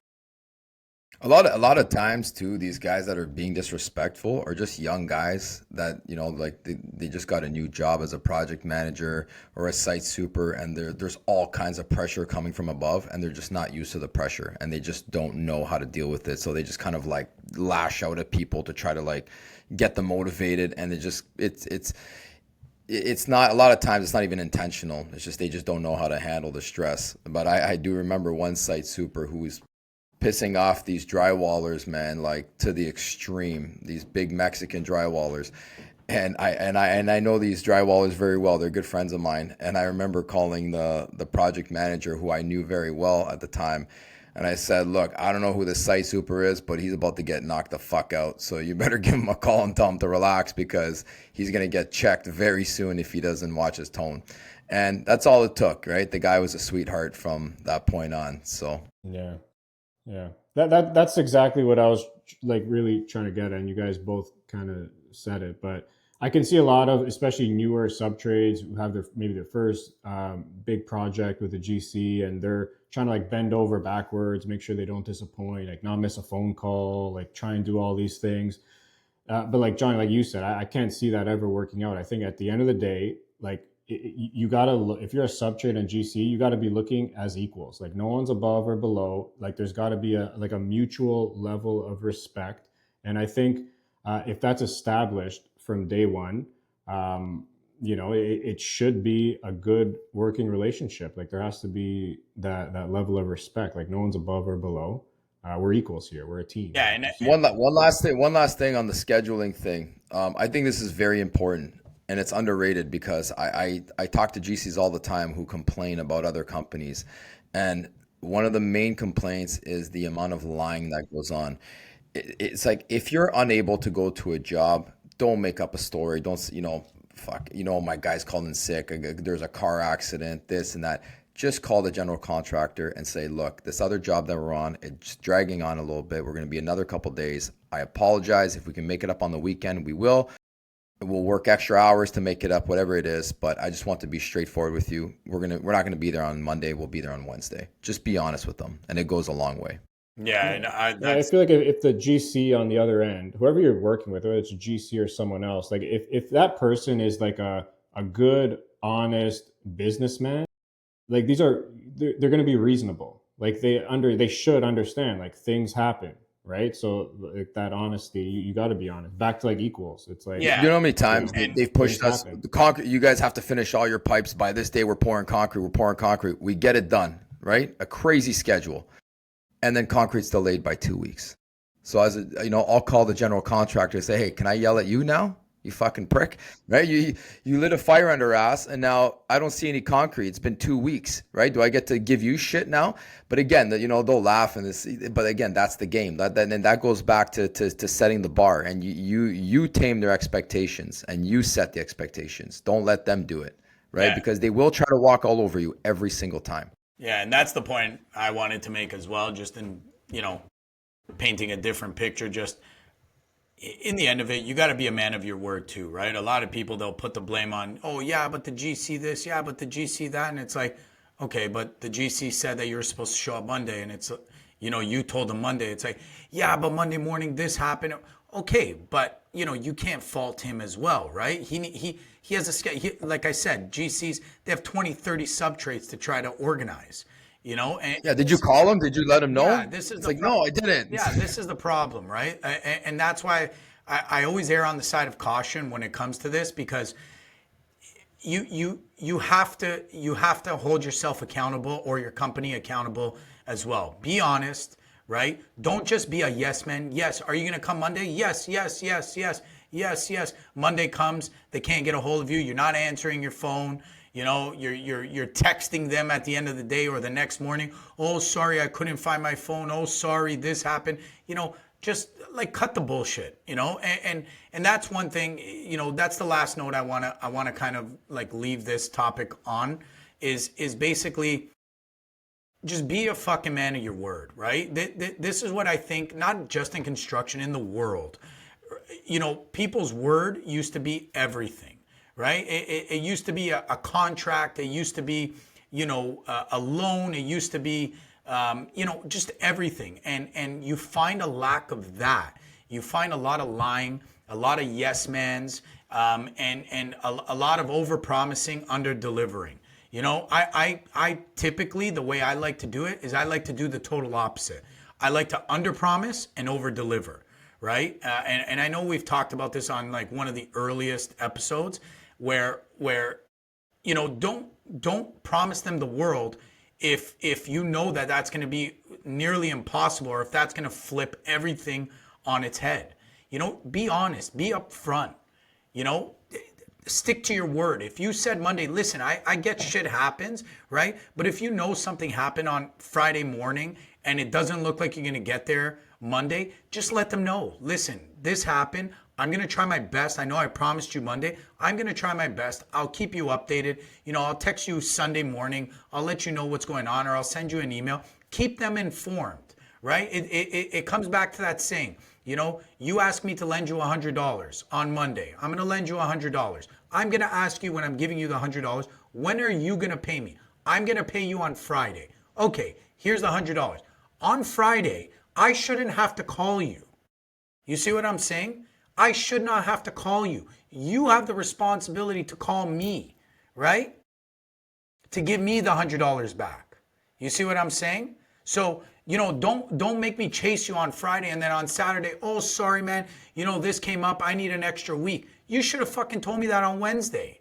A lot of times too, these guys that are being disrespectful are just young guys that, like they just got a new job as a project manager or a site super, and there's all kinds of pressure coming from above, and they're just not used to the pressure, and they just don't know how to deal with it. So they just kind of like lash out at people to try to like get them motivated, and it's not, a lot of times it's not even intentional. It's just they just don't know how to handle the stress. But I do remember one site super who was pissing off these drywallers, man, like to the extreme, these big Mexican drywallers. And I know these drywallers very well. They're good friends of mine. And I remember calling the project manager, who I knew very well at the time. And I said, look, I don't know who the site super is, but he's about to get knocked the fuck out. So you better give him a call and tell him to relax, because he's going to get checked very soon if he doesn't watch his tone. And that's all it took, right? The guy was a sweetheart from that point on. So yeah. That's exactly what I was like really trying to get at. And you guys both kind of said it, but I can see a lot of, especially newer sub trades who have maybe their first big project with a GC, and they're trying to like bend over backwards, make sure they don't disappoint, like not miss a phone call, like try and do all these things. But like Johnny, like you said, I can't see that ever working out. I think at the end of the day, like you gotta look, if you're a sub trade and GC, you gotta be looking as equals. Like no one's above or below. Like there's gotta be a mutual level of respect. And I think if that's established from day one, it should be a good working relationship. Like there has to be that level of respect. Like no one's above or below. We're equals here. We're a team. Yeah. And one last thing on the scheduling thing. I think this is very important, and it's underrated, because I talk to GCs all the time who complain about other companies. And one of the main complaints is the amount of lying that goes on. It's like, if you're unable to go to a job, don't make up a story. Don't, my guy's called in sick, there's a car accident, this and that. Just call the general contractor and say, look, this other job that we're on, it's dragging on a little bit. We're going to be another couple of days. I apologize. If we can make it up on the weekend, we will. We'll work extra hours to make it up, whatever it is. But I just want to be straightforward with you. We're not going to be there on Monday. We'll be there on Wednesday. Just be honest with them, and it goes a long way. Yeah, and Yeah, I that's feel like if the GC on the other end, whoever you're working with, whether it's a GC or someone else, like if that person is like a good, honest businessman, like they're going to be reasonable. Like they should understand like things happen, right? So like that honesty, you got to be honest. Back to like equals. It's like, You yeah, know how many you times know, and they've things pushed us? happen. The concrete. You guys have to finish all your pipes by this day. We're pouring concrete. We're pouring concrete. We get it done, right? A crazy schedule, and then concrete's delayed by 2 weeks. So I'll call the general contractor and say, "Hey, can I yell at you now? You fucking prick!" Right? You lit a fire under our ass, and now I don't see any concrete. It's been 2 weeks, right? Do I get to give you shit now? But again, they'll laugh and this. But again, that's the game. And that goes back to setting the bar, and you tame their expectations, and you set the expectations. Don't let them do it, right? yeah, Because they will try to walk all over you every single time. yeah, and that's the point I wanted to make as well. Just in painting a different picture. Just in the end of it, you got to be a man of your word too, right? A lot of people, they'll put the blame on, oh yeah, but the GC this, yeah, but the GC that, and it's like, okay, but the GC said that you were supposed to show up Monday, and it's, you told them Monday. It's like, yeah, but Monday morning this happened. Okay, but you can't fault him as well, right? He has a schedule. Like I said, GCs, they have 20, 30 sub trades to try to organize. And Yeah. Did you call them? Did you let them yeah, know? this is It's the like, no, I didn't. yeah, this is the problem, right? And that's why I always err on the side of caution when it comes to this, because you have to hold yourself accountable, or your company accountable as well. Be honest, right? Don't just be a yes man. Yes, are you going to come Monday? Yes, yes, yes, yes, yes, yes. Monday comes, they can't get a hold of you. You're not answering your phone. You're texting them at the end of the day or the next morning. Oh, sorry, I couldn't find my phone. Oh, sorry, this happened. Just like cut the bullshit. And that's one thing. That's the last note I wanna kind of like leave this topic on is basically just be a fucking man of your word, right? This is what I think, not just in construction, in the world. People's word used to be everything, right? It used to be a contract. It used to be, a loan. It used to be, just everything. And you find a lack of that. You find a lot of lying, a lot of yes mans, and a lot of over promising, under delivering. I typically, the way I like to do it is I like to do the total opposite. I like to under promise and over deliver, right? And I know we've talked about this on like one of the earliest episodes where don't promise them the world if you know that that's going to be nearly impossible, or if that's going to flip everything on its head. Be honest, be upfront. You know, stick to your word. If you said Monday, listen, I get shit happens, right? But if you know something happened on Friday morning and it doesn't look like you're going to get there Monday, just let them know. Listen, this happened. I'm going to try my best. I know I promised you Monday. I'm going to try my best. I'll keep you updated. I'll text you Sunday morning. I'll let you know what's going on, or I'll send you an email. Keep them informed, right? It comes back to that saying, you ask me to lend you $100 on Monday. I'm going to lend you $100. I'm going to ask you when I'm giving you the $100, when are you going to pay me? I'm going to pay you on Friday. Okay, here's the $100. On Friday, I shouldn't have to call you. You see what I'm saying? I should not have to call you. You have the responsibility to call me, right? To give me the $100 back. You see what I'm saying? So, don't make me chase you on Friday and then on Saturday, oh, sorry, man, this came up. I need an extra week. You should have fucking told me that on Wednesday.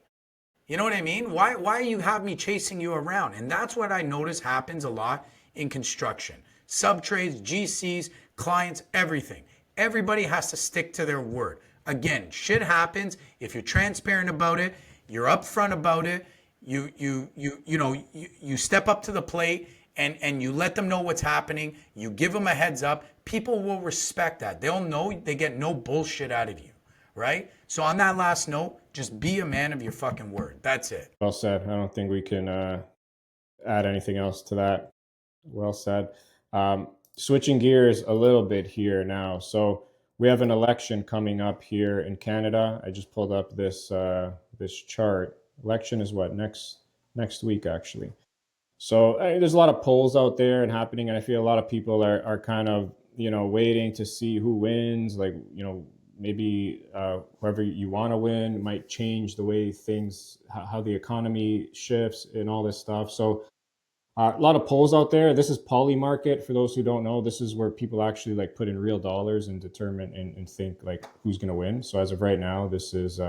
You know what I mean? Why you have me chasing you around? And that's what I notice happens a lot in construction. Subtrades, GCs, clients, everything. Everybody has to stick to their word. Again, shit happens. If you're transparent about it, you're upfront about it, you step up to the plate and you let them know what's happening. You give them a heads up. People will respect that. They'll know they get no bullshit out of you, right? So on that last note, just be a man of your fucking word. That's it. Well said. I don't think we can add anything else to that. Well said. Switching gears a little bit here now. So we have an election coming up here in Canada. I just pulled up this chart. Election is what, next week actually. So there's a lot of polls out there and happening, and I feel a lot of people are kind of waiting to see who wins. Like maybe whoever you want to win might change the way things, how the economy shifts and all this stuff. So a lot of polls out there. This is Poly Market. For those who don't know, this is where people actually like put in real dollars and determine and think like who's going to win. So as of right now, this is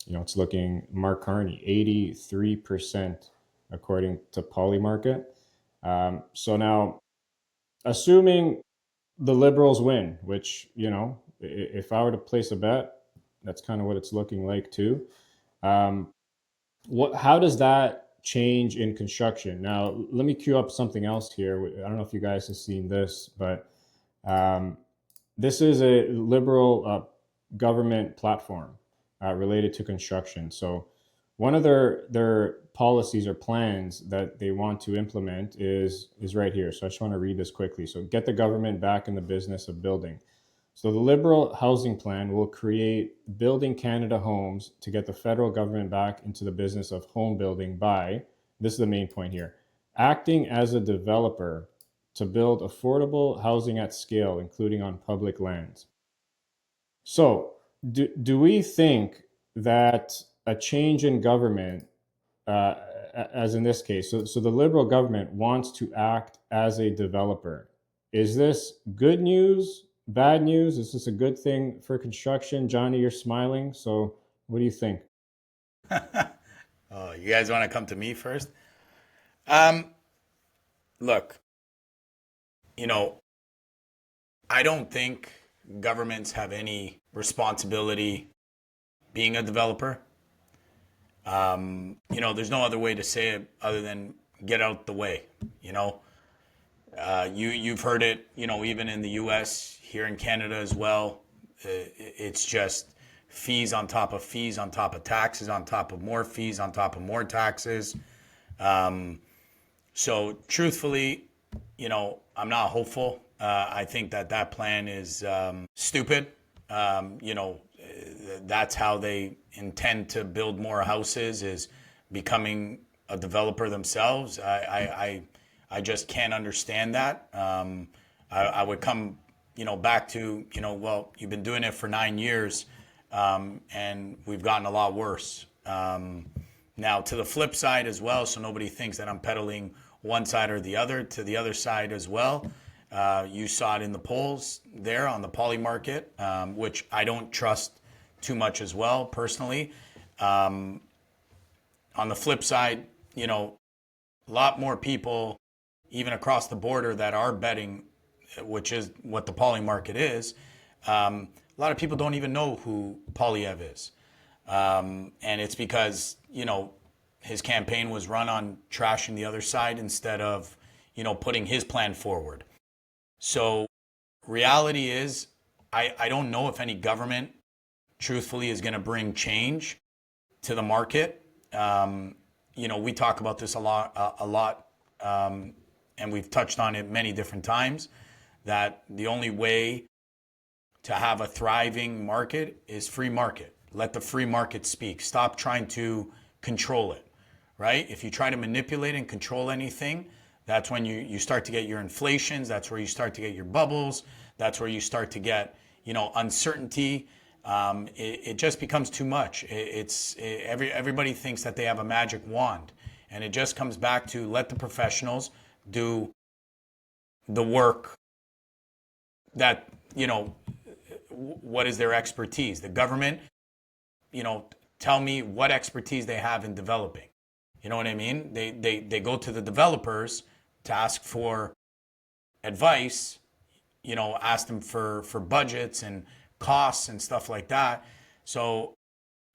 it's looking Mark Carney 83% according to Poly Market. So now, assuming the Liberals win, which if I were to place a bet, that's kind of what it's looking like too. Um, how does that change in construction? Now, let me cue up something else here. I don't know if you guys have seen this, but um, this is a liberal government platform related to construction. So, one of their policies or plans that they want to implement is right here. So, I just want to read this quickly. So, get the government back in the business of building. So the Liberal Housing Plan will create Building Canada Homes to get the federal government back into the business of home building by, this is the main point here, acting as a developer to build affordable housing at scale, including on public lands. So do we think that a change in government, uh, as in this case, so the Liberal government wants to act as a developer? Is this good news, bad news? Is this a good thing for construction? Johnny, you're smiling. So what do you think? Oh, you guys want to come to me first? Look, you know, I don't think governments have any responsibility being a developer. There's no other way to say it other than get out the way. You've heard it. Even in the U.S., here in Canada as well. It's just fees on top of fees on top of taxes on top of more fees on top of more taxes. So truthfully, I'm not hopeful. I think that plan is stupid. That's how they intend to build more houses, is becoming a developer themselves. I just can't understand that. I would come, back to, well, you've been doing it for 9 years, and we've gotten a lot worse. Now, to the flip side as well, so nobody thinks that I'm peddling one side or the other, to the other side as well. You saw it in the polls there on the Poly Market, which I don't trust too much as well, personally. On the flip side, a lot more people, even across the border, that are betting, which is what the Poly Market is. A lot of people don't even know who Polyev is. And it's because, his campaign was run on trashing the other side instead of, putting his plan forward. So reality is, I don't know if any government, truthfully, is going to bring change to the market. We talk about this a lot, and we've touched on it many different times, that the only way to have a thriving market is free market. Let the free market speak. Stop trying to control it, right? If you try to manipulate and control anything, that's when you start to get your inflations. That's where you start to get your bubbles. That's where you start to get, uncertainty. It just becomes too much. Everybody thinks that they have a magic wand, and it just comes back to let the professionals do the work that, what is their expertise? The government, tell me what expertise they have in developing. You know what I mean? They go to the developers to ask for advice, ask them for budgets and costs and stuff like that. So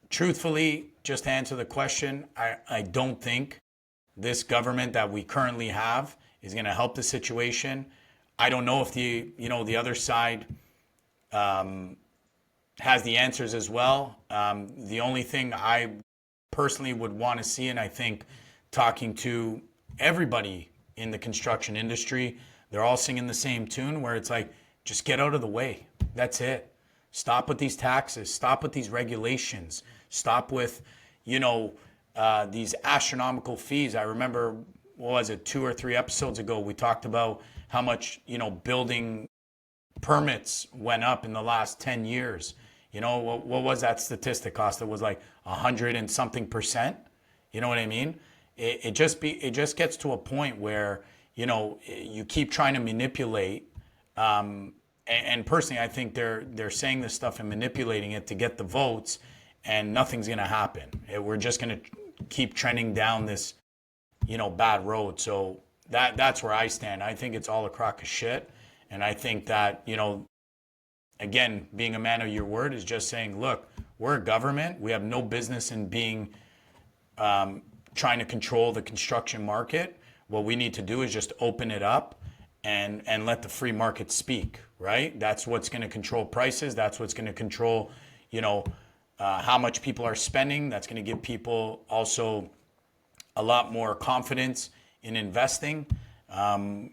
truthfully, just to answer the question, I don't think this government that we currently have is going to help the situation. I don't know if the other side has the answers as well. The only thing I personally would want to see, and I think talking to everybody in the construction industry, they're all singing the same tune, where it's like, just get out of the way. That's it. Stop with these taxes. Stop with these regulations. Stop with, these astronomical fees. I remember what was it, 2 or 3 episodes ago, we talked about how much, building permits went up in the last 10 years. What was that statistic, Costa? It was like 100 and something percent. You know what I mean? It just gets to a point where, you keep trying to manipulate. And personally, I think they're saying this stuff and manipulating it to get the votes, and nothing's going to happen. We're just going to keep trending down this, bad road. So that's where I stand. I think it's all a crock of shit. And I think that, again, being a man of your word is just saying, look, we're a government. We have no business in being trying to control the construction market. What we need to do is just open it up and let the free market speak, right? That's what's going to control prices. That's what's going to control, how much people are spending. That's going to give people also a lot more confidence in investing. Right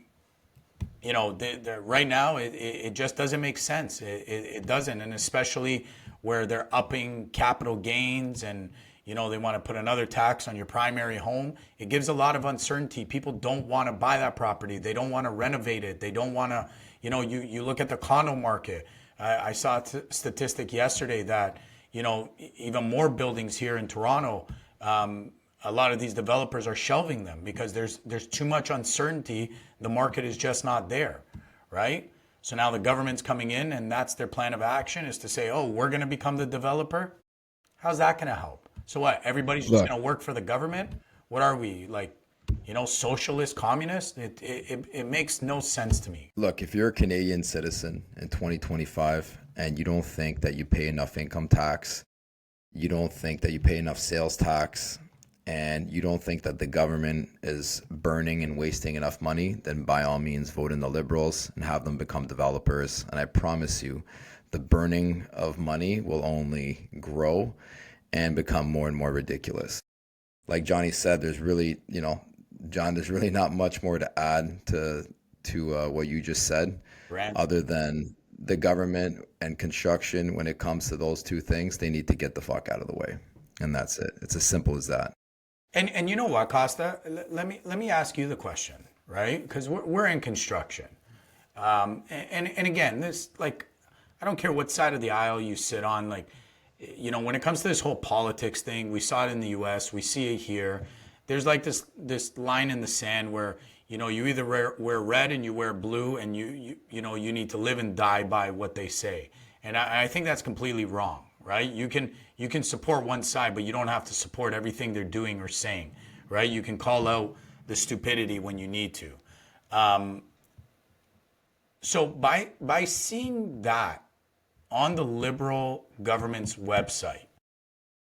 now, it just doesn't make sense. It doesn't, and especially where they're upping capital gains and, they want to put another tax on your primary home. It gives a lot of uncertainty. People don't want to buy that property. They don't want to renovate it. They don't want to, you look at the condo market. I saw a statistic yesterday that, even more buildings here in Toronto, a lot of these developers are shelving them because there's too much uncertainty. The market is just not there, right? So now the government's coming in, and that's their plan of action, is to say, oh, we're going to become the developer. How's that going to help? So what? Everybody's just going to work for the government? What are we, like, socialist, communist? It makes no sense to me. Look, if you're a Canadian citizen in 2025 and you don't think that you pay enough income tax, you don't think that you pay enough sales tax, and you don't think that the government is burning and wasting enough money, then by all means vote in the Liberals and have them become developers. And I promise you, the burning of money will only grow and become more and more ridiculous. Like Johnny said, there's really, John, there's really not much more to add to what you just said, other than the government and construction, when it comes to those two things, they need to get the fuck out of the way. And that's it. It's as simple as that. And you know what, Costa? Let me ask you the question, right? Because we're in construction, and again, this, like, I don't care what side of the aisle you sit on. Like, when it comes to this whole politics thing, we saw it in the U.S., we see it here. There's like this line in the sand where you either wear red and you wear blue, and you need to live and die by what they say. And I think that's completely wrong. Right? You can support one side, but you don't have to support everything they're doing or saying, right? You can call out the stupidity when you need to. So by seeing that on the Liberal government's website,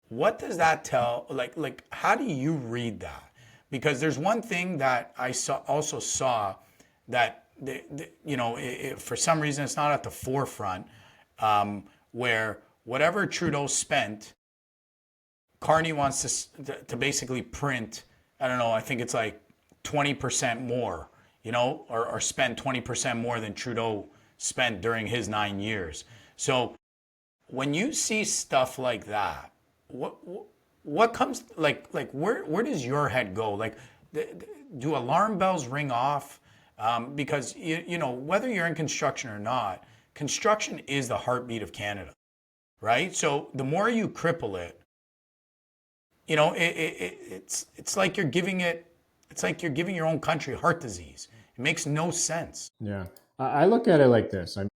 what does that tell? Like how do you read that? Because there's one thing that I also saw that for some reason it's not at the forefront, where whatever Trudeau spent, Carney wants to basically print, I don't know, I think it's like 20% more, or spend 20% more than Trudeau spent during his 9 years. So when you see stuff like that, what comes, like where does your head go? Like, do alarm bells ring off? Because, whether you're in construction or not, construction is the heartbeat of Canada. Right? So the more you cripple it, it's like you're giving your own country heart disease. It makes no sense. Yeah. I look at it like this. I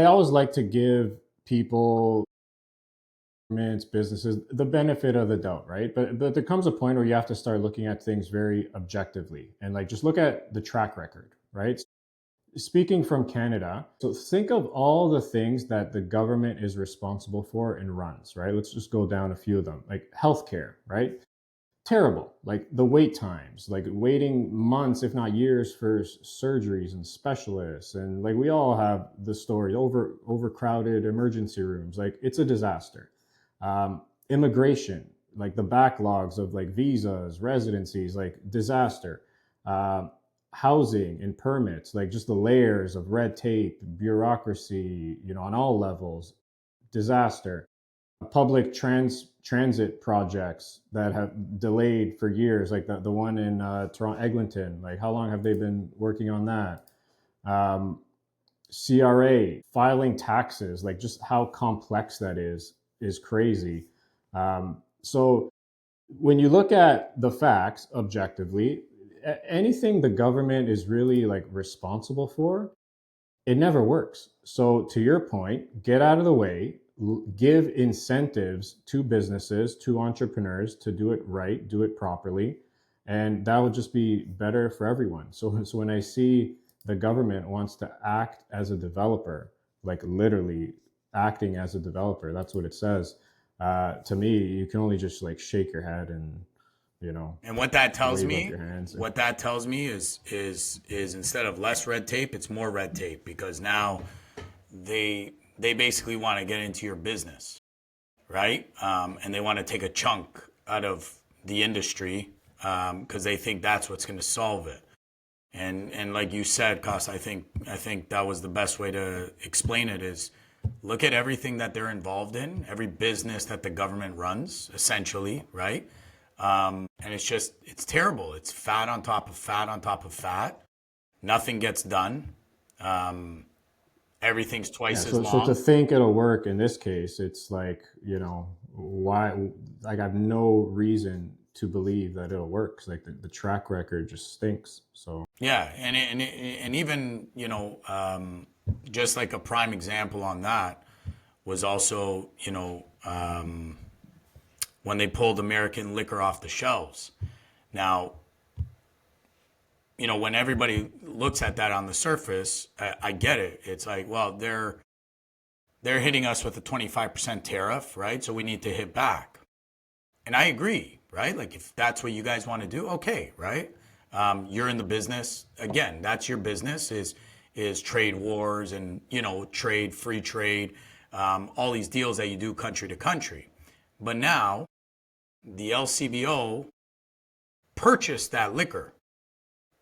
always like to give people, businesses, the benefit of the doubt, right? But there comes a point where you have to start looking at things very objectively and just look at the track record, right? Speaking from Canada, so think of all the things that the government is responsible for and runs, right? Let's just go down a few of them. Like healthcare, right? Terrible. Like the wait times, like waiting months, if not years, for surgeries and specialists. And like we all have the story, overcrowded emergency rooms. Like it's a disaster. Immigration, like the backlogs of like visas, residencies, like disaster. Housing and permits, like just the layers of red tape, bureaucracy, on all levels, disaster. public transit projects that have delayed for years, like the one in Toronto, Eglinton. Like, how long have they been working on that? Um, CRA, filing taxes, like just how complex that is crazy. So when you look at the facts objectively, anything the government is really like responsible for, it never works. So to your point, get out of the way, give incentives to businesses, to entrepreneurs to do it right, do it properly, and that would just be better for everyone. So when I see the government wants to act as a developer, like literally acting as a developer, that's what it says. To me, you can only just like shake your head and And what that tells wave up me, your hands. is instead of less red tape, it's more red tape, because now they basically want to get into your business, right? And they want to take a chunk out of the industry because they think that's what's going to solve it. And like you said, Cos, I think that was the best way to explain it is look at everything that they're involved in, every business that the government runs, essentially, right? And it's terrible. It's fat on top of fat on top of fat. Nothing gets done. Everything's twice as So long. to think it'll work in this case, it's like, why, like I have no reason to believe that it'll work. 'Cause like the track record just stinks. So Yeah, and even just like a prime example on that was also when they pulled American liquor off the shelves. Now, when everybody looks at that on the surface, I get it. It's like, well, they're hitting us with a 25% tariff, right? So we need to hit back. And I agree, right? Like if that's what you guys want to do, okay, right? You're in the business. Again, that's your business is trade wars and, free trade, all these deals that you do country to country. But now the LCBO purchased that liquor,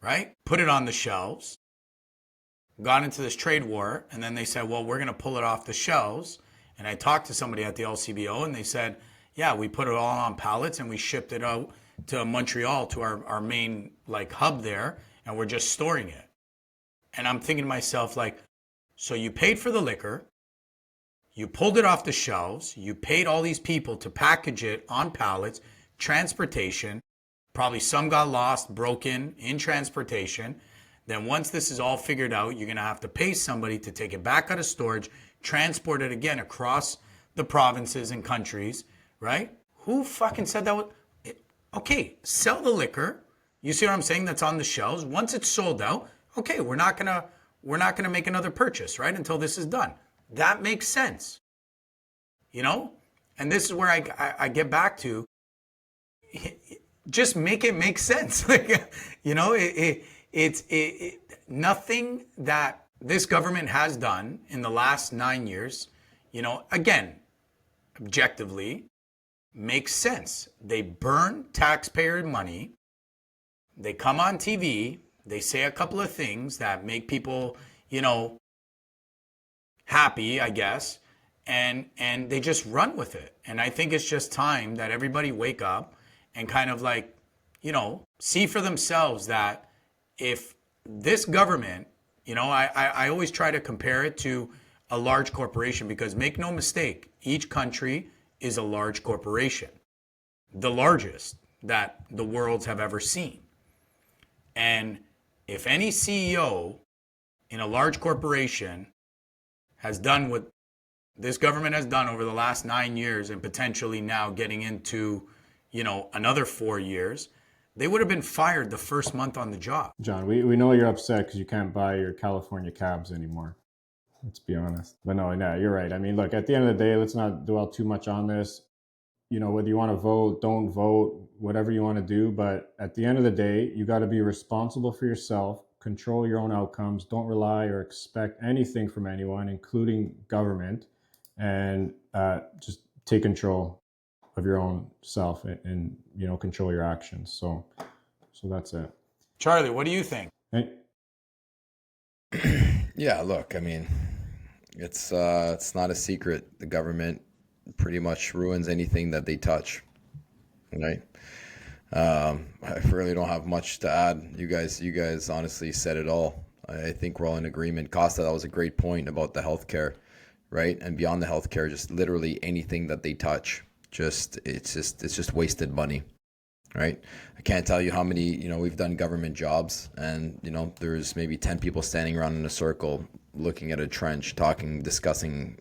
right? Put it on the shelves, got into this trade war, and then they said, well, we're going to pull it off the shelves. And I talked to somebody at the LCBO, and they said, yeah, we put it all on pallets and we shipped it out to Montreal, to our main like hub there, and we're just storing it. And I'm thinking to myself, like, so you paid for the liquor, you pulled it off the shelves, you paid all these people to package it on pallets, transportation, probably some got lost, broken in transportation. Then once this is all figured out, you're going to have to pay somebody to take it back out of storage, transport it again across the provinces and countries, right? Who fucking said that? Okay, sell the liquor. You see what I'm saying? That's on the shelves. Once it's sold out, okay, we're not gonna make another purchase, right? Until this is done. That makes sense, And this is where I get back to, just make it make sense. It's nothing that this government has done in the last 9 years, again, objectively, makes sense. They burn taxpayer money. They come on TV. They say a couple of things that make people, happy, I guess, and they just run with it. And I think it's just time that everybody wake up and kind of like, see for themselves that if this government, I always try to compare it to a large corporation, because make no mistake, each country is a large corporation, the largest that the worlds have ever seen. And if any CEO in a large corporation has done what this government has done over the last 9 years, and potentially now getting into, another 4 years, they would have been fired the first month on the job. John, we know you're upset because you can't buy your California cabs anymore. Let's be honest. But no, you're right. I mean, look, at the end of the day, let's not dwell too much on this. Whether you want to vote, don't vote, whatever you want to do. But at the end of the day, you got to be responsible for yourself, control your own outcomes. Don't rely or expect anything from anyone, including government, and just take control of your own self and control your actions. So that's it. Charlie, what do you think? Yeah, look, I mean, it's not a secret. The government pretty much ruins anything that they touch, right? I really don't have much to add. You guys honestly said it all. I think we're all in agreement. Costa, that was a great point about the healthcare, right? And beyond the healthcare, just literally anything that they touch, it's just wasted money, right? I can't tell you how many, we've done government jobs and, there's maybe 10 people standing around in a circle looking at a trench, talking, discussing,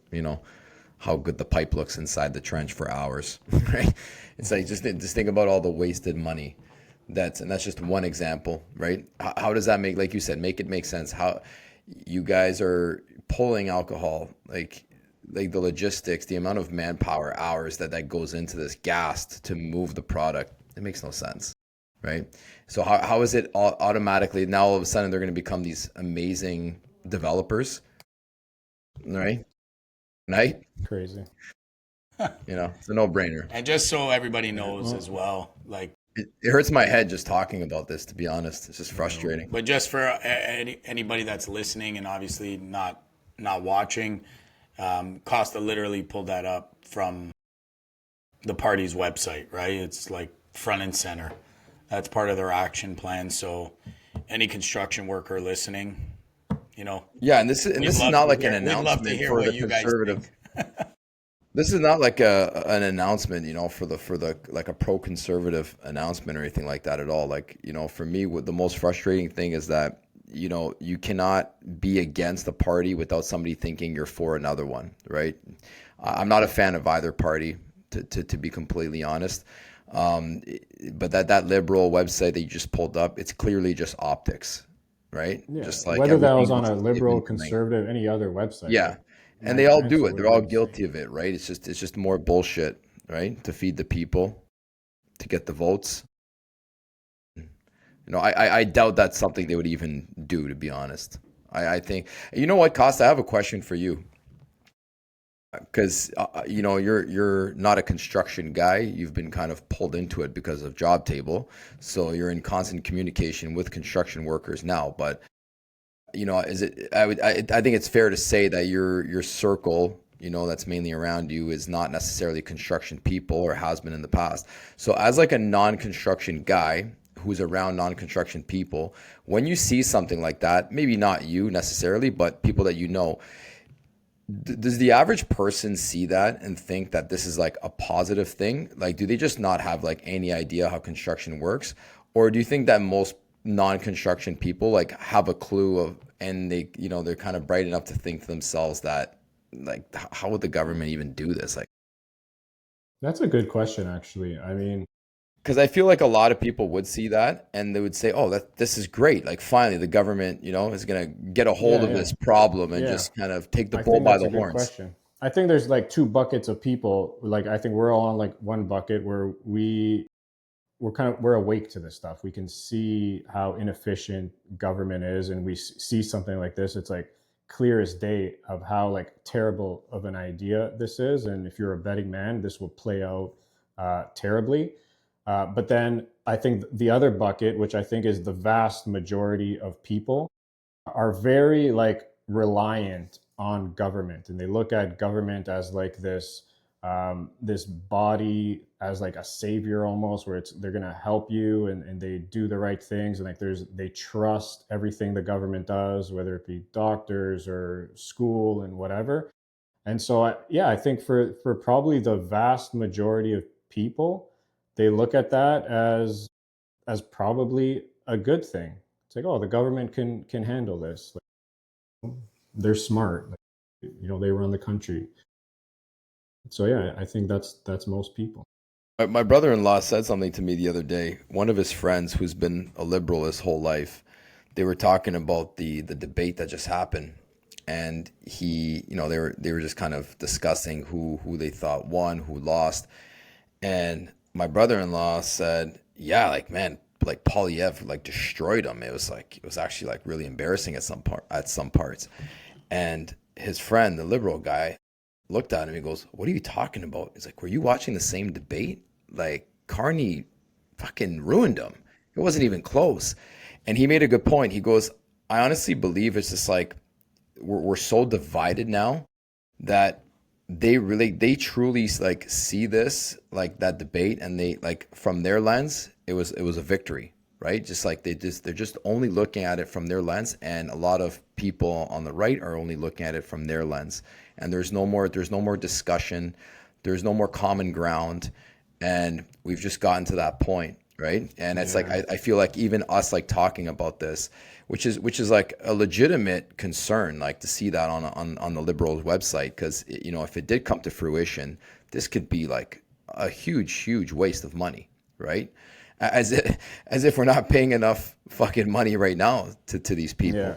how good the pipe looks inside the trench for hours, right? It's like just think about all the wasted money. And that's just one example, right? How does that make, like you said, make it make sense? How you guys are pulling alcohol, like the logistics, the amount of manpower hours that goes into this gas to move the product, it makes no sense, right? So how is it automatically now all of a sudden they're going to become these amazing developers, right? Right? Crazy. It's a no-brainer. And just so everybody knows Well, as well, like, It hurts my head just talking about this, to be honest. It's just frustrating. but just for anybody that's listening and obviously not watching, Costa literally pulled that up from the party's website, right? It's like front and center. That's part of their action plan. So any construction worker listening, Yeah, and this is not like an we'd love to announcement hear for what the you guys conservative. think. This is not like an announcement, for the like a pro-conservative announcement or anything like that at all. Like, for me, what the most frustrating thing is that, you cannot be against a party without somebody thinking you're for another one, right? I'm not a fan of either party, to be completely honest. But that liberal website that you just pulled up, it's clearly just optics, right? yeah, Just like whether that was everything on else a that they've liberal, been doing. conservative, any other website, Yeah. like And my they all answer do it. would They're be all the same. guilty of it, right? It's just more bullshit, right? To feed the people, to get the votes. I doubt that's something they would even do, to be honest. I think, you know what, Costa, I have a question for you. Because you're not a construction guy. You've been kind of pulled into it because of Jobtable. So you're in constant communication with construction workers now. But is it? I think it's fair to say that your circle, that's mainly around you, is not necessarily construction people or has been in the past. So as like a non-construction guy who's around non-construction people, when you see something like that, maybe not you necessarily, but people that does the average person see that and think that this is like a positive thing? Like, do they just not have like any idea how construction works? Or do you think that most non-construction people like have a clue of, and they're kind of bright enough to think to themselves that like, how would the government even do this? Like, That's a good question, actually. I mean, because I feel like a lot of people would see that and they would say, "Oh, this is great! Like, finally, the government, is gonna get a hold yeah, of yeah, this problem and yeah. just kind of take the I bull think by that's a the good horns." question. I think there's like two buckets of people. Like, I think we're all on like one bucket where we're awake to this stuff. We can see how inefficient government is, and we see something like this. It's like clear as day of how like terrible of an idea this is. And if you're a betting man, this will play out terribly. But then I think the other bucket, which I think is the vast majority of people, are very like reliant on government, and they look at government as like this body, as like a savior almost, where they're gonna help you, and they do the right things, and like they trust everything the government does, whether it be doctors or school and whatever. And so yeah, I think for probably the vast majority of people, they look at that as probably a good thing. It's like, oh, the government can handle this. Like, they're smart. Like, they run the country. So yeah, I think that's most people. My brother-in-law said something to me the other day. One of his friends, who's been a liberal his whole life, they were talking about the debate that just happened, and they were just kind of discussing who they thought won, who lost, and my brother-in-law said, "Yeah, like man, like Polyev like destroyed him. It was actually like really embarrassing at some parts," and his friend, the liberal guy, looked at him. He goes, "What are you talking about?" He's like, "Were you watching the same debate? Like Carney fucking ruined him. It wasn't even close." And he made a good point. He goes, "I honestly believe it's just like we're so divided now that they truly like see this like that debate, and they like from their lens it was a victory, right? Just like they're just only looking at it from their lens, and a lot of people on the right are only looking at it from their lens, and there's no more discussion, there's no more common ground, and we've just gotten to that point, right? And it's like Yeah. I feel like even us like talking about this, which is like a legitimate concern, like to see that on the Liberals website, because if it did come to fruition, this could be like a huge waste of money, right? As if we're not paying enough fucking money right now to these Yeah. people,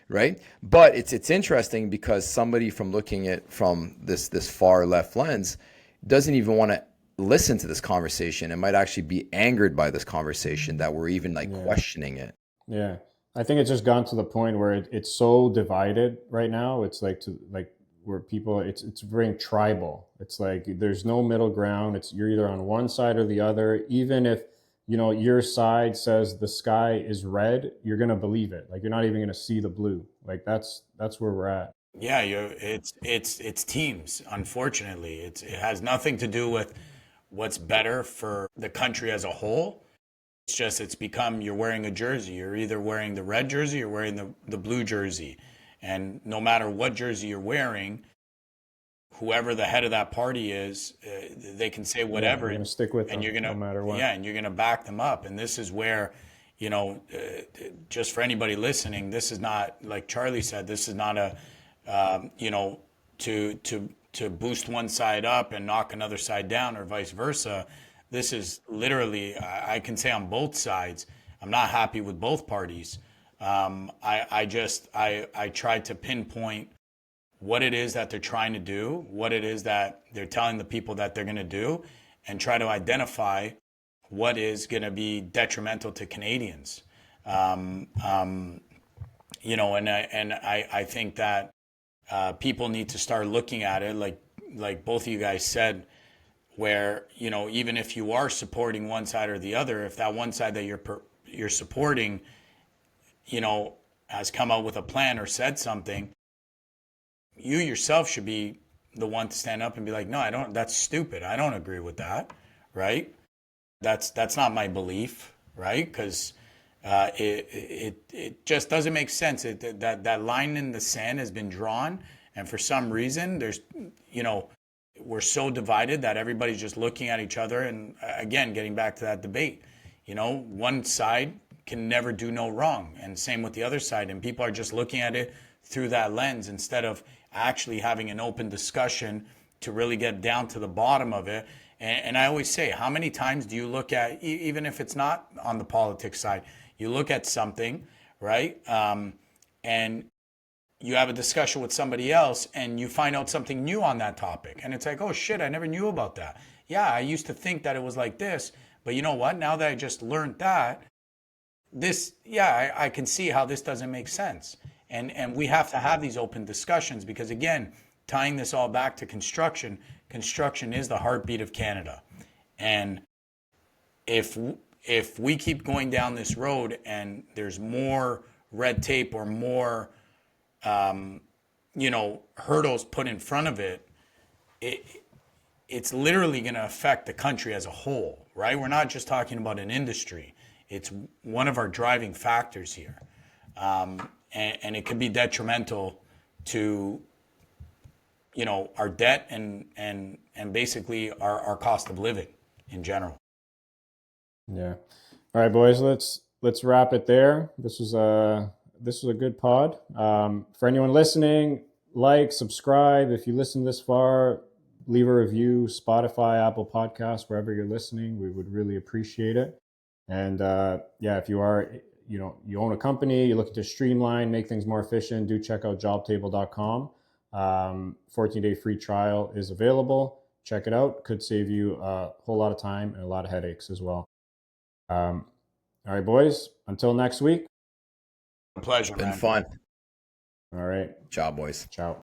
right? But it's interesting because somebody from looking at from this far left lens doesn't even want to listen to this conversation and might actually be angered by this conversation that we're even like Yeah. questioning it. Yeah. I think it's just gone to the point where it's so divided right now. It's like to like where people it's very tribal. It's like there's no middle ground. It's you're either on one side or the other. Even if your side says the sky is red, you're gonna believe it. Like you're not even gonna see the blue. Like that's where we're at. Yeah, it's teams. Unfortunately, it has nothing to do with what's better for the country as a whole. It's just it's become you're wearing a jersey. You're either wearing the red jersey or wearing the blue jersey, and no matter what jersey you're wearing, whoever the head of that party is, they can say Yeah, whatever, you're gonna stick with and them you're gonna no matter what. yeah, and you're gonna back them up. And this is where, just for anybody listening, this is not like Charlie said. This is not a, to boost one side up and knock another side down, or vice versa. This is literally, I can say on both sides, I'm not happy with both parties. I tried to pinpoint what it is that they're trying to do, what it is that they're telling the people that they're going to do, and try to identify what is going to be detrimental to Canadians. Um, um, and I think that people need to start looking at it like both of you guys said, where even if you are supporting one side or the other, if that one side that you're supporting, has come out with a plan or said something, you yourself should be the one to stand up and be like, no, I don't, that's stupid. I don't agree with that. Right. That's not my belief. Right. Because it just doesn't make sense. That line in the sand has been drawn. And for some reason, you know, we're so divided that everybody's just looking at each other. And again, getting back to that debate, one side can never do no wrong. And same with the other side. And people are just looking at it through that lens instead of actually having an open discussion to really get down to the bottom of it. And I always say, how many times do you look at, even if it's not on the politics side, you look at something, right? And you have a discussion with somebody else and you find out something new on that topic. And it's like, oh shit, I never knew about that. Yeah, I used to think that it was like this, but you know what? Now that I just learned that, I can see how this doesn't make sense. And we have to have these open discussions because again, tying this all back to construction is the heartbeat of Canada. And if we keep going down this road and there's more red tape or more hurdles put in front of it, it's literally going to affect the country as a whole, right? We're not just talking about an industry. It's one of our driving factors here. And it could be detrimental to, our debt and basically our cost of living in general. Yeah. All right, boys. Let's wrap it there. This was a good pod. For anyone listening, like, subscribe. If you listen this far, leave a review. Spotify, Apple Podcasts, wherever you're listening, we would really appreciate it. And if you are, you own a company, you're looking to streamline, make things more efficient, do check out jobtable.com. 14-day free trial is available. Check it out. Could save you a whole lot of time and a lot of headaches as well. All right, boys. Until next week. A pleasure, Been man. fun. All right. Ciao, boys. Ciao.